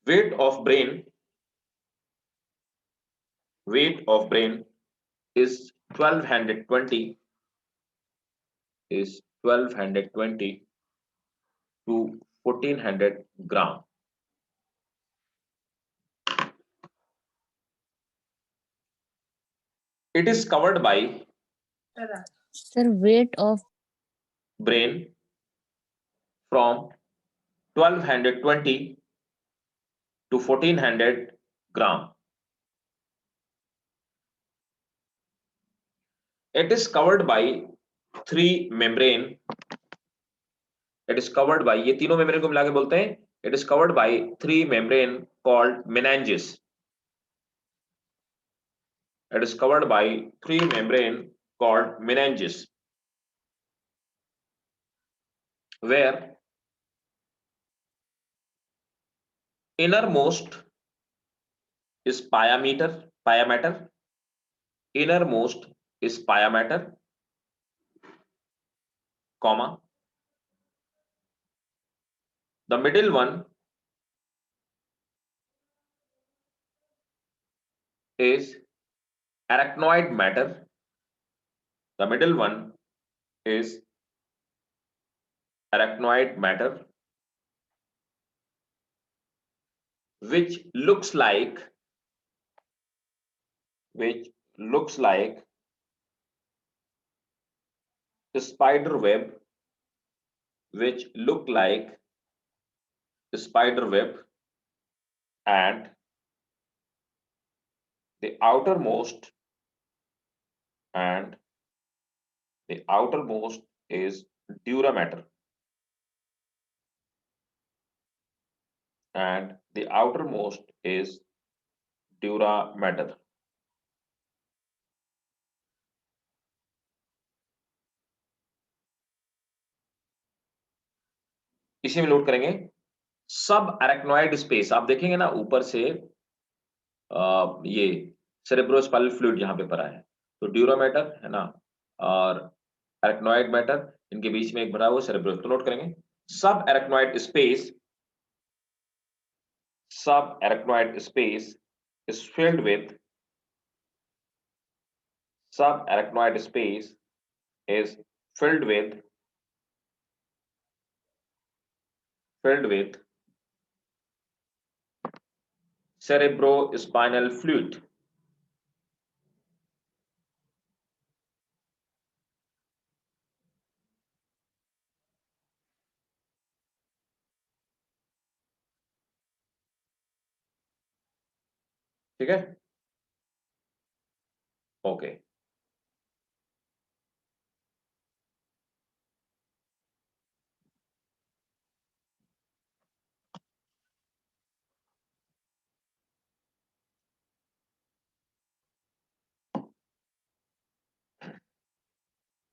Speaker 1: weight of brain, weight of brain is 1220 is 1220 to 1400 gram. It is covered by
Speaker 3: Sir, weight of
Speaker 1: brain from 1220 to 1400 gram. It is covered by three membrane. It is covered by, ये तीनों membrane को मिला के बोलते हैं, it is covered by three membrane called meninges. It is covered by three membrane called meninges, where innermost is pia mater, innermost is pia mater, comma, the middle one is arachnoid matter, the middle one is arachnoid matter, which looks like spider web, which look like spider web, and the outermost is dura mater, and the outermost is dura mater. इसी में note करेंगे सब arachnoid space, आप देखेंगे ना ऊपर से ये सेरेब्रोस्पाइनल फ्लूइड यहाँ पे पड़ा है, तो ड्यूरा मैटर है ना और अरेक्नोइड मैटर, इनके बीच में एक भरा हुआ सेरेब्रो, तो नोट करेंगे सब arachnoid space is filled with subarachnoid space is filled with cerebrospinal fluid. ठीक है, ओके।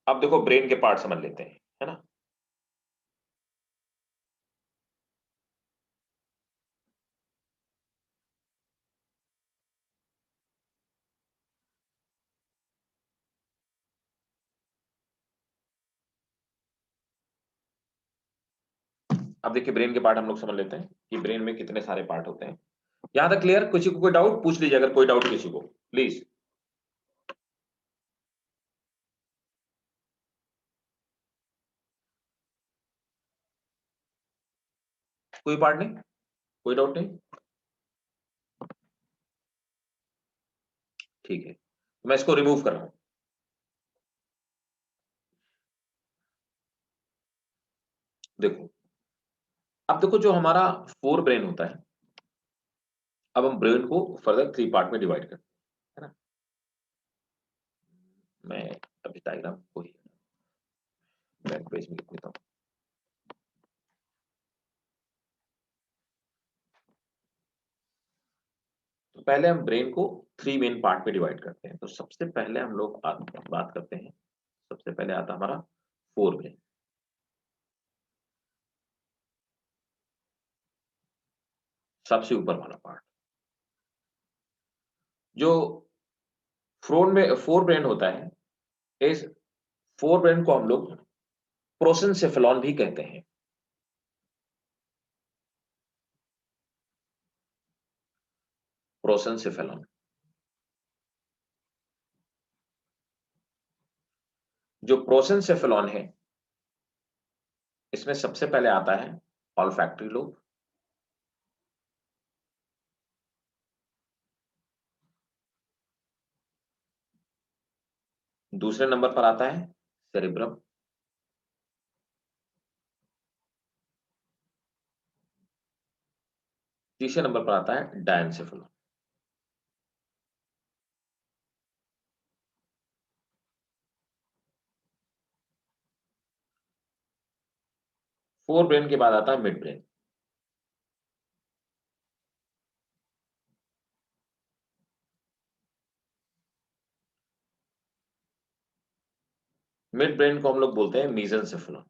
Speaker 1: अब देखो ब्रेन के पार्ट समझ लेते हैं, है ना। अब देखिए ब्रेन के पार्ट हम लोग समझ लेते हैं कि ब्रेन में कितने सारे पार्ट होते हैं। यहां तक क्लियर? किसी को कोई डाउट पूछ लीजिए, अगर कोई डाउट किसी को, प्लीज। कोई पार्ट नहीं, कोई डाउट नहीं। ठीक है, मैं इसको रिमूव कर रहा हूं। देखो, अब देखो जो हमारा फोर ब्रेन होता है, अब हम ब्रेन को फर्दर 3 पार्ट में डिवाइड करते हैं, है ना। मैं अभी डायग्राम को ही बैक पेज में लिख देता हूं। तो पहले हम ब्रेन को 3 मेन पार्ट में डिवाइड करते हैं। तो सबसे पहले हम लोग बात करते हैं, सबसे पहले आता हमारा फोर ब्रेन। सबसे ऊपर वाला पार्ट जो फोर ब्रेन होता है, इस फोर ब्रेन को हम लोग प्रोसेनसेफेलॉन भी कहते हैं। प्रोसेनसेफेलॉन, जो प्रोसेनसेफेलॉन है, इसमें सबसे पहले आता है ऑल्फैक्टरी लोब, दूसरे नंबर पर आता है सेरिब्रम, तीसरे नंबर पर आता है डायनसेफेलॉन। फोर ब्रेन के बाद आता है मिड ब्रेन। मिड ब्रेन को हम लोग बोलते हैं मीसेंसेफेलॉन।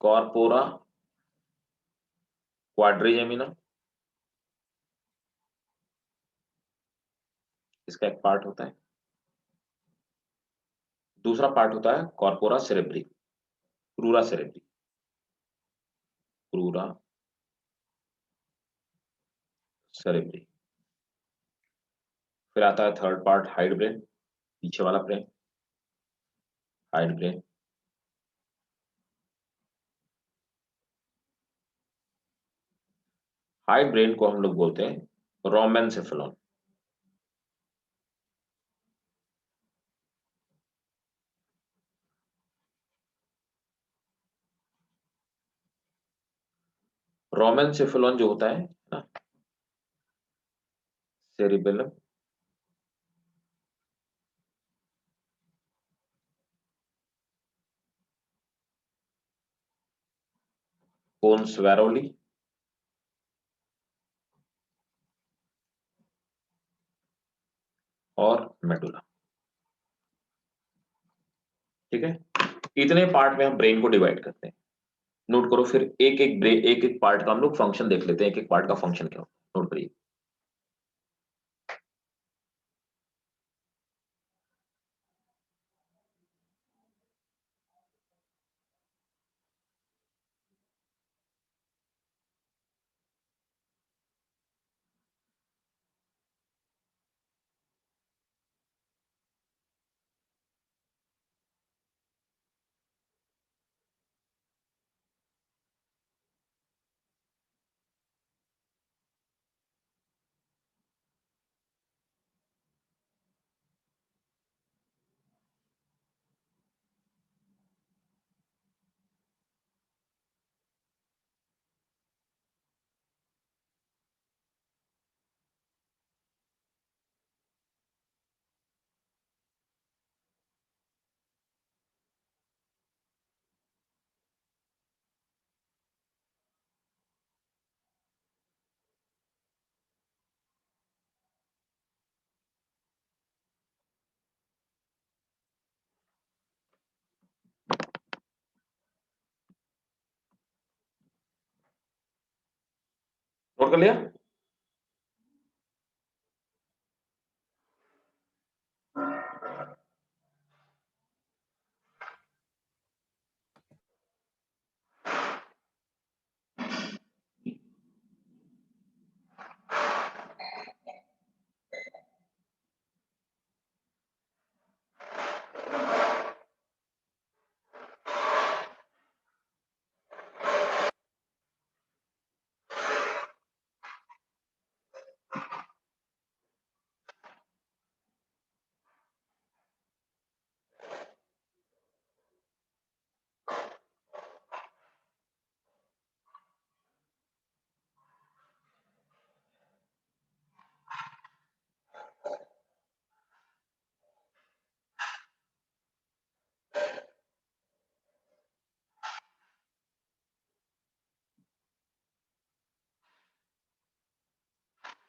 Speaker 1: कॉर्पोरा क्वाड्रिजेमिना, इसका एक पार्ट होता है। दूसरा पार्ट होता है कॉर्पोरा सेरेब्री, क्रूरा सेरेब्री, क्रूरा सेरेब्री। फिर आता है थर्ड पार्ट हाइड ब्रेन, पीछे वाला brain, hide brain. Hide brain को हम लोग बोलते हैं रोमेनसेफेलॉन। रोमेनसेफेलॉन जो होता है ना, सेरिबेलम, पोन्स वैरोली, और मेडुला। ठीक है, इतने पार्ट में हम ब्रेन को डिवाइड करते हैं। नोट करो, फिर एक एक पार्ट का हम लोग फंक्शन देख लेते हैं, एक एक पार्ट का फंक्शन क्या होता है, नोट करिए। नोट कर लिया।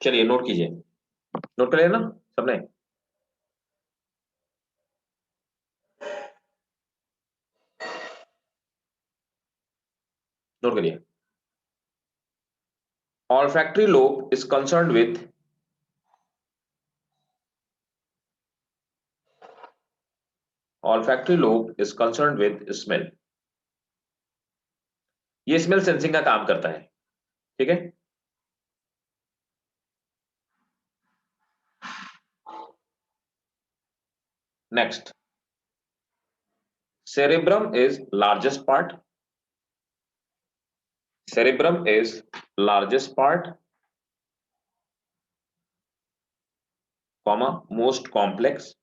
Speaker 1: चलिए नोट कीजिए, नोट कर लिया ना सबने? नोट करिए। olfactory lobe is concerned with smell। ये स्मेल सेंसिंग का काम करता है, ठीक है। Next, cerebrum is largest part, comma most complex,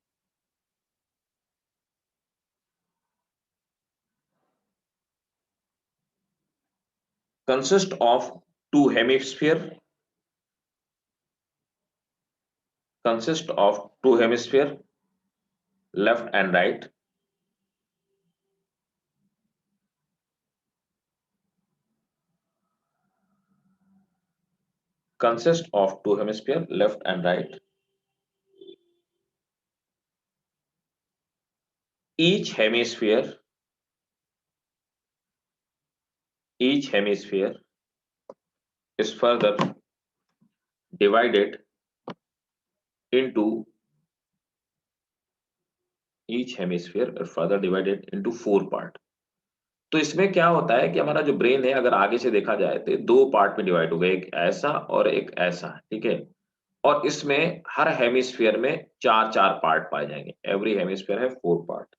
Speaker 1: consist of two hemisphere, left and right, each hemisphere is further divided into 4 part. तो इसमें क्या होता है कि हमारा जो ब्रेन है अगर आगे से देखा जाए तो 2 पार्ट में डिवाइड हो गया, एक ऐसा और एक ऐसा, ठीक है। और इसमें हर हेमिस्फीयर में 4-4 पार्ट पाए जाएंगे। एवरी हेमिस्फीयर है 4 part,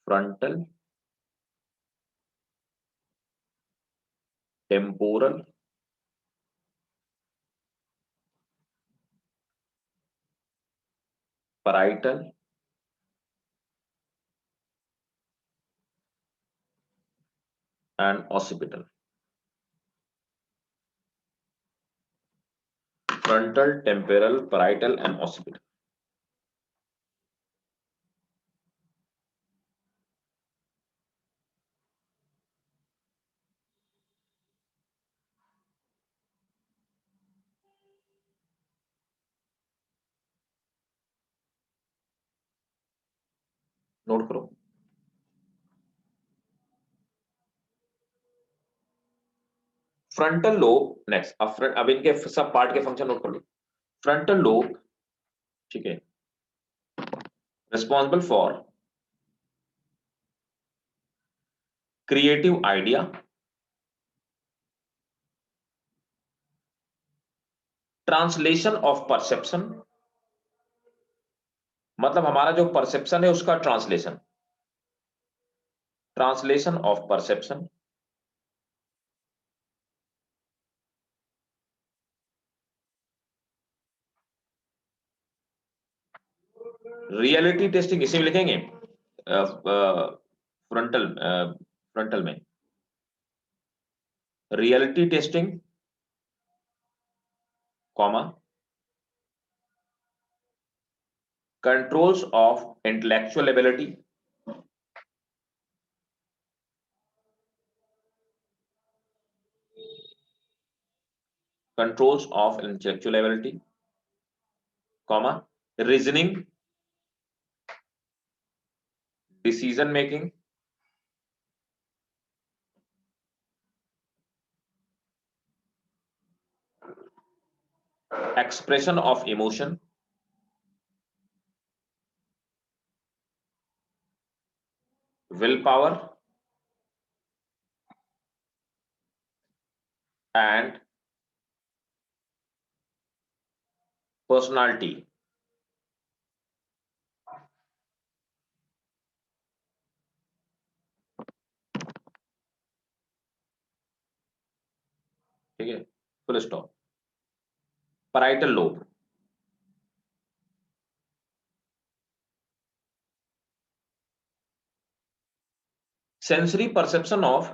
Speaker 1: frontal, temporal, parietal and occipital। frontal, temporal, parietal and occipital। Note करो। फ्रंटल लोब नेक्स्ट, अब इनके सब पार्ट के फंक्शन नोट कर लो। फ्रंटल लोब, ठीक है, responsible for creative idea, translation of perception, मतलब हमारा जो परसेप्शन है उसका translation of perception, reality testing इसी में लिखेंगे फ्रंटल में reality testing, comma controls of intellectual ability, comma reasoning, decision making, expression of emotion, willpower and personality। ठीक है, full stop. Parietal lobe, sensory perception of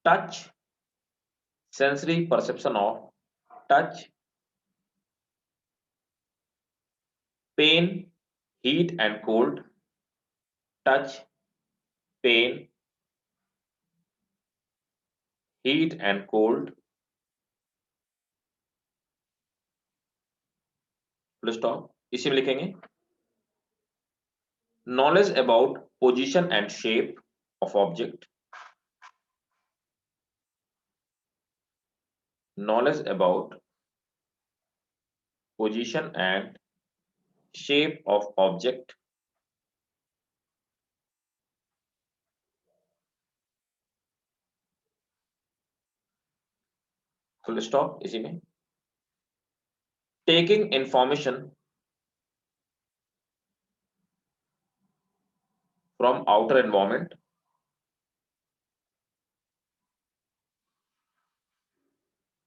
Speaker 1: touch, pain, heat and cold, touch, pain, heat and cold, full stop, इसी में लिखेंगे knowledge about position and shape of object, knowledge about position and shape of object, full stop, इसी में taking information from outer environment,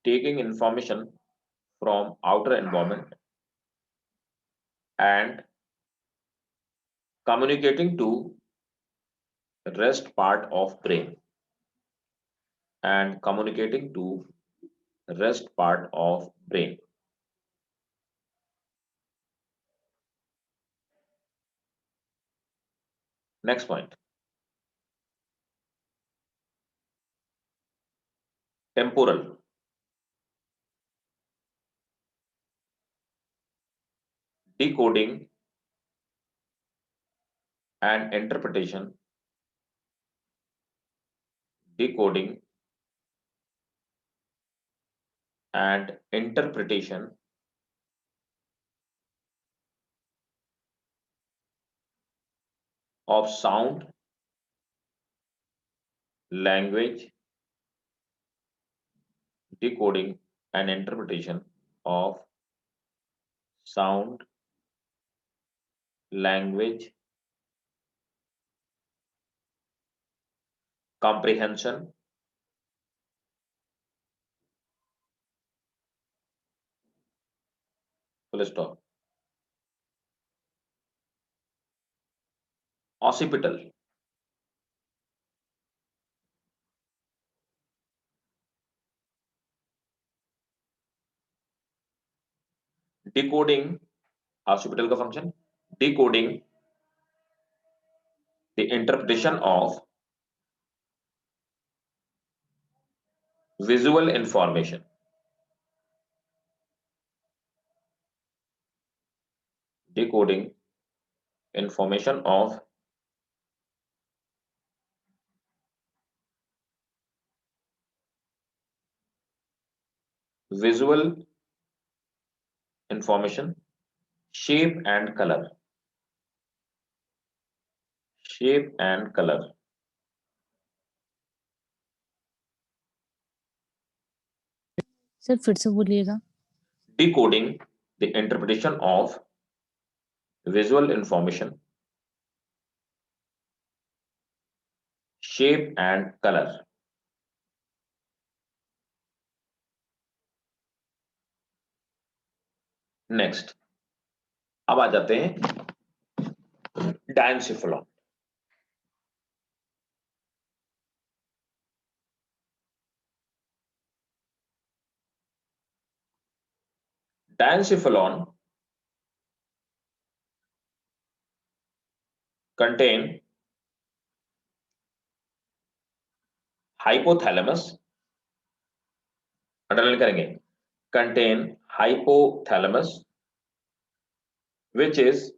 Speaker 1: taking information from outer environment and communicating to rest part of brain, and communicating to rest part of brain. Next point, temporal, decoding and interpretation, decoding and interpretation of sound, language, decoding and interpretation of sound, language, comprehension, full stop. Occipital, decoding, occipital का function, decoding the interpretation of visual information, decoding information of visual information, shape and color, shape and color,
Speaker 3: sir फिर से बोलिएगा.
Speaker 1: decoding the interpretation of visual information, shape and color. Next, अब आ जाते हैं डायनसिफलॉन. डायनसिफलॉन contain hypothalamus, underline करेंगे, contain hypothalamus which is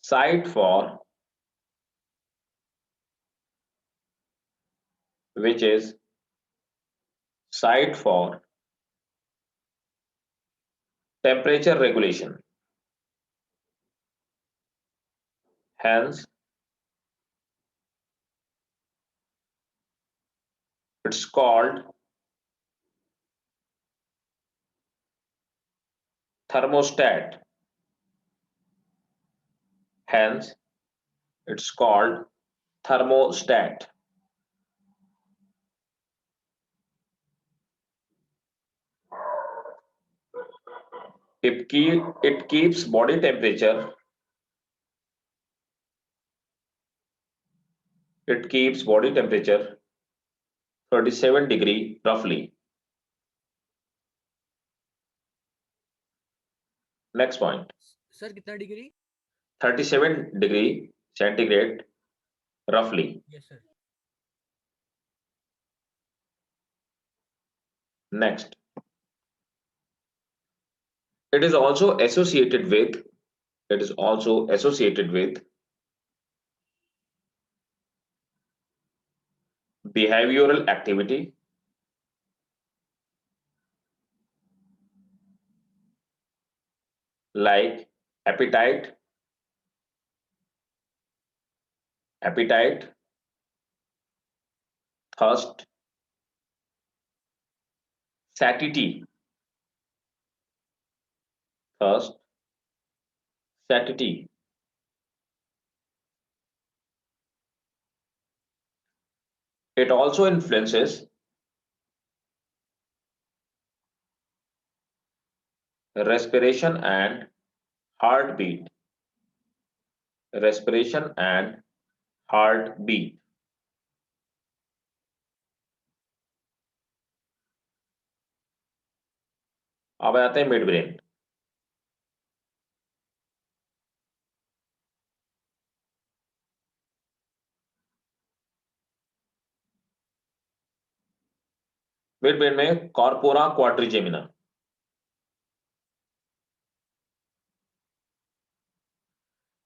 Speaker 1: site for temperature regulation, hence it's called thermostat, hence it's called thermostat. It keeps body temperature, it keeps body temperature 37 degree roughly. Next point,
Speaker 2: सर कितना degree?
Speaker 1: 37 degree centigrade roughly.
Speaker 2: Yes sir.
Speaker 1: Next, It is also associated with behavioral activity, like appetite, thirst, satiety, thirst, satiety. It also influences respiration and heartbeat. Respiration and heartbeat. अब आते हैं mid brain. Mid brain में corpora quadrigemina.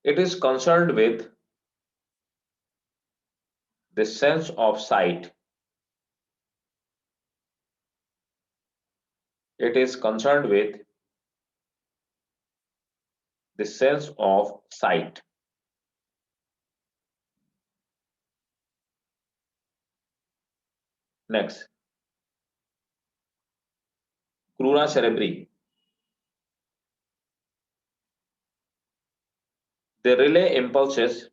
Speaker 1: It is concerned with the sense of sight. It is concerned with the sense of sight. Next, crura cerebri. They relay impulses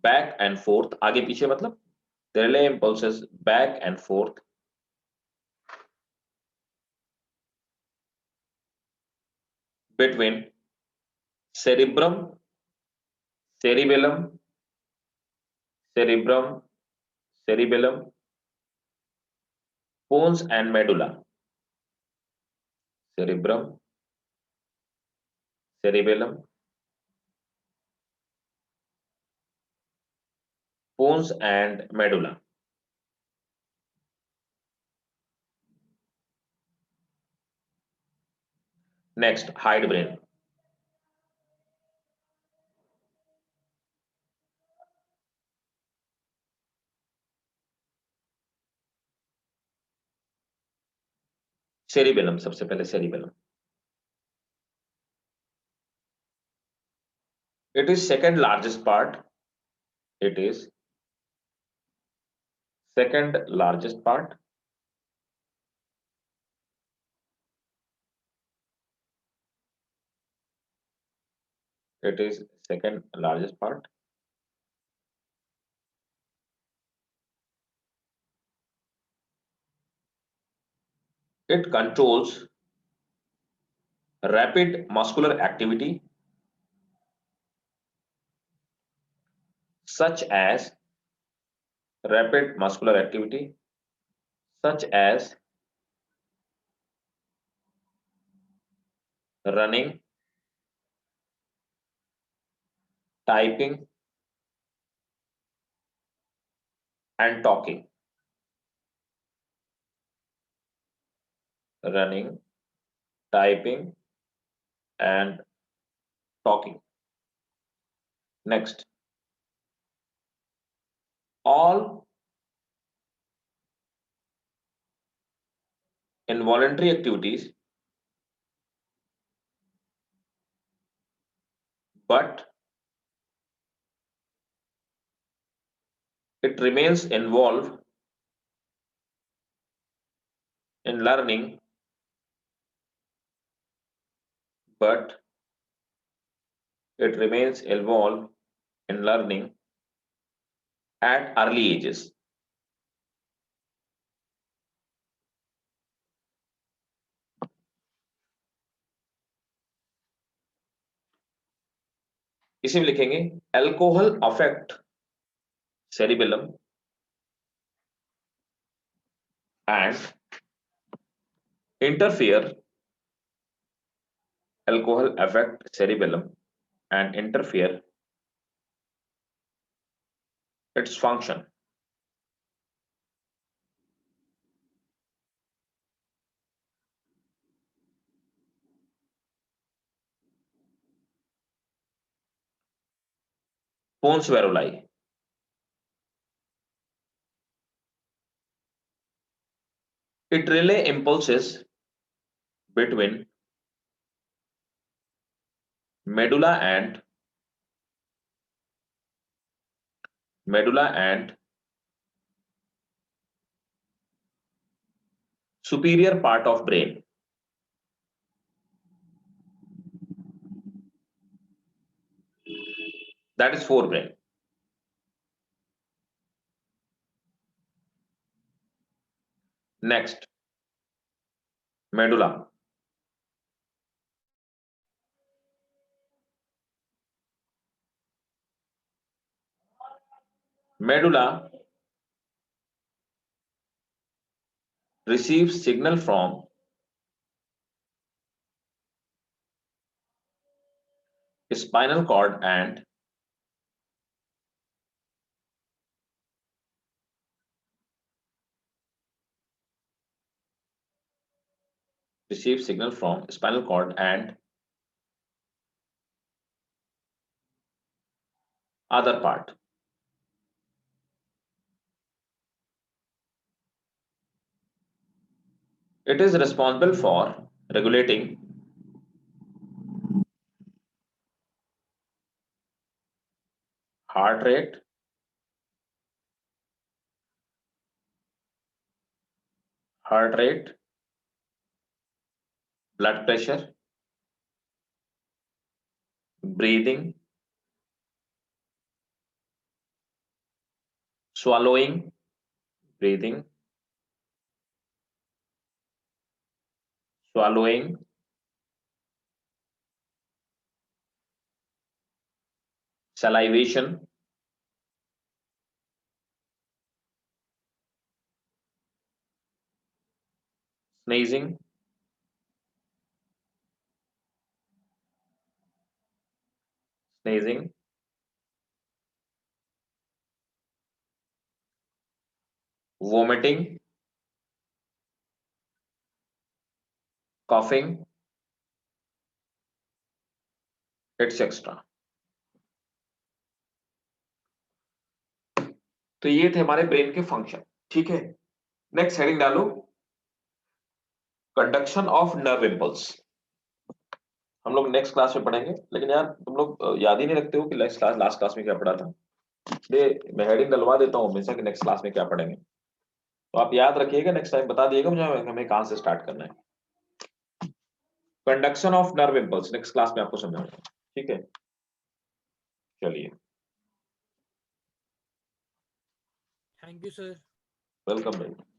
Speaker 1: back and forth. आगे पीछे मतलब they relay impulses back and forth between cerebrum, cerebellum, cerebrum, cerebellum, pons and medulla. Cerebrum, cerebellum, pons and medulla. Next, hindbrain. cerebellum, सबसे पहले cerebellum. It is second largest part. It is second largest part. It is second largest part. It controls rapid muscular activity such as rapid muscular activity such as running, typing, and talking. Running, typing, and talking. Next, all involuntary activities but it remains involved in learning, but it remains involved in learning at early ages. इसे भी लिखेंगे alcohol affect cerebellum and interfere. Alcohol affect cerebellum and interfere its function. pons varoli. It relay impulses between medulla and superior part of brain. That is forebrain. Next, medulla. Medulla receives signal from spinal cord and other part. It is responsible for regulating heart rate, blood pressure, breathing, swallowing, salivation, sneezing, vomiting, coughing, etc. तो ये थे हमारे brain के function. ठीक है, next heading डालो, conduction of nerve impulse. हम लोग नेक्स्ट क्लास में पढ़ेंगे, लेकिन यार तुम लोग याद ही नहीं रखते हो कि लास्ट क्लास में क्या पढ़ा था. मैं हेडिंग डलवा देता हूँ हमेशा कि नेक्स्ट क्लास में क्या पढ़ेंगे, तो आप याद रखिएगा, नेक्स्ट टाइम बता दिएगा मुझे हमें कहां से स्टार्ट करना है. Conduction of nerve impulse next class में आपको समझाऊंगा. ठीक है, चलिए,
Speaker 2: Thank you, sir.
Speaker 1: वेलकम भाई.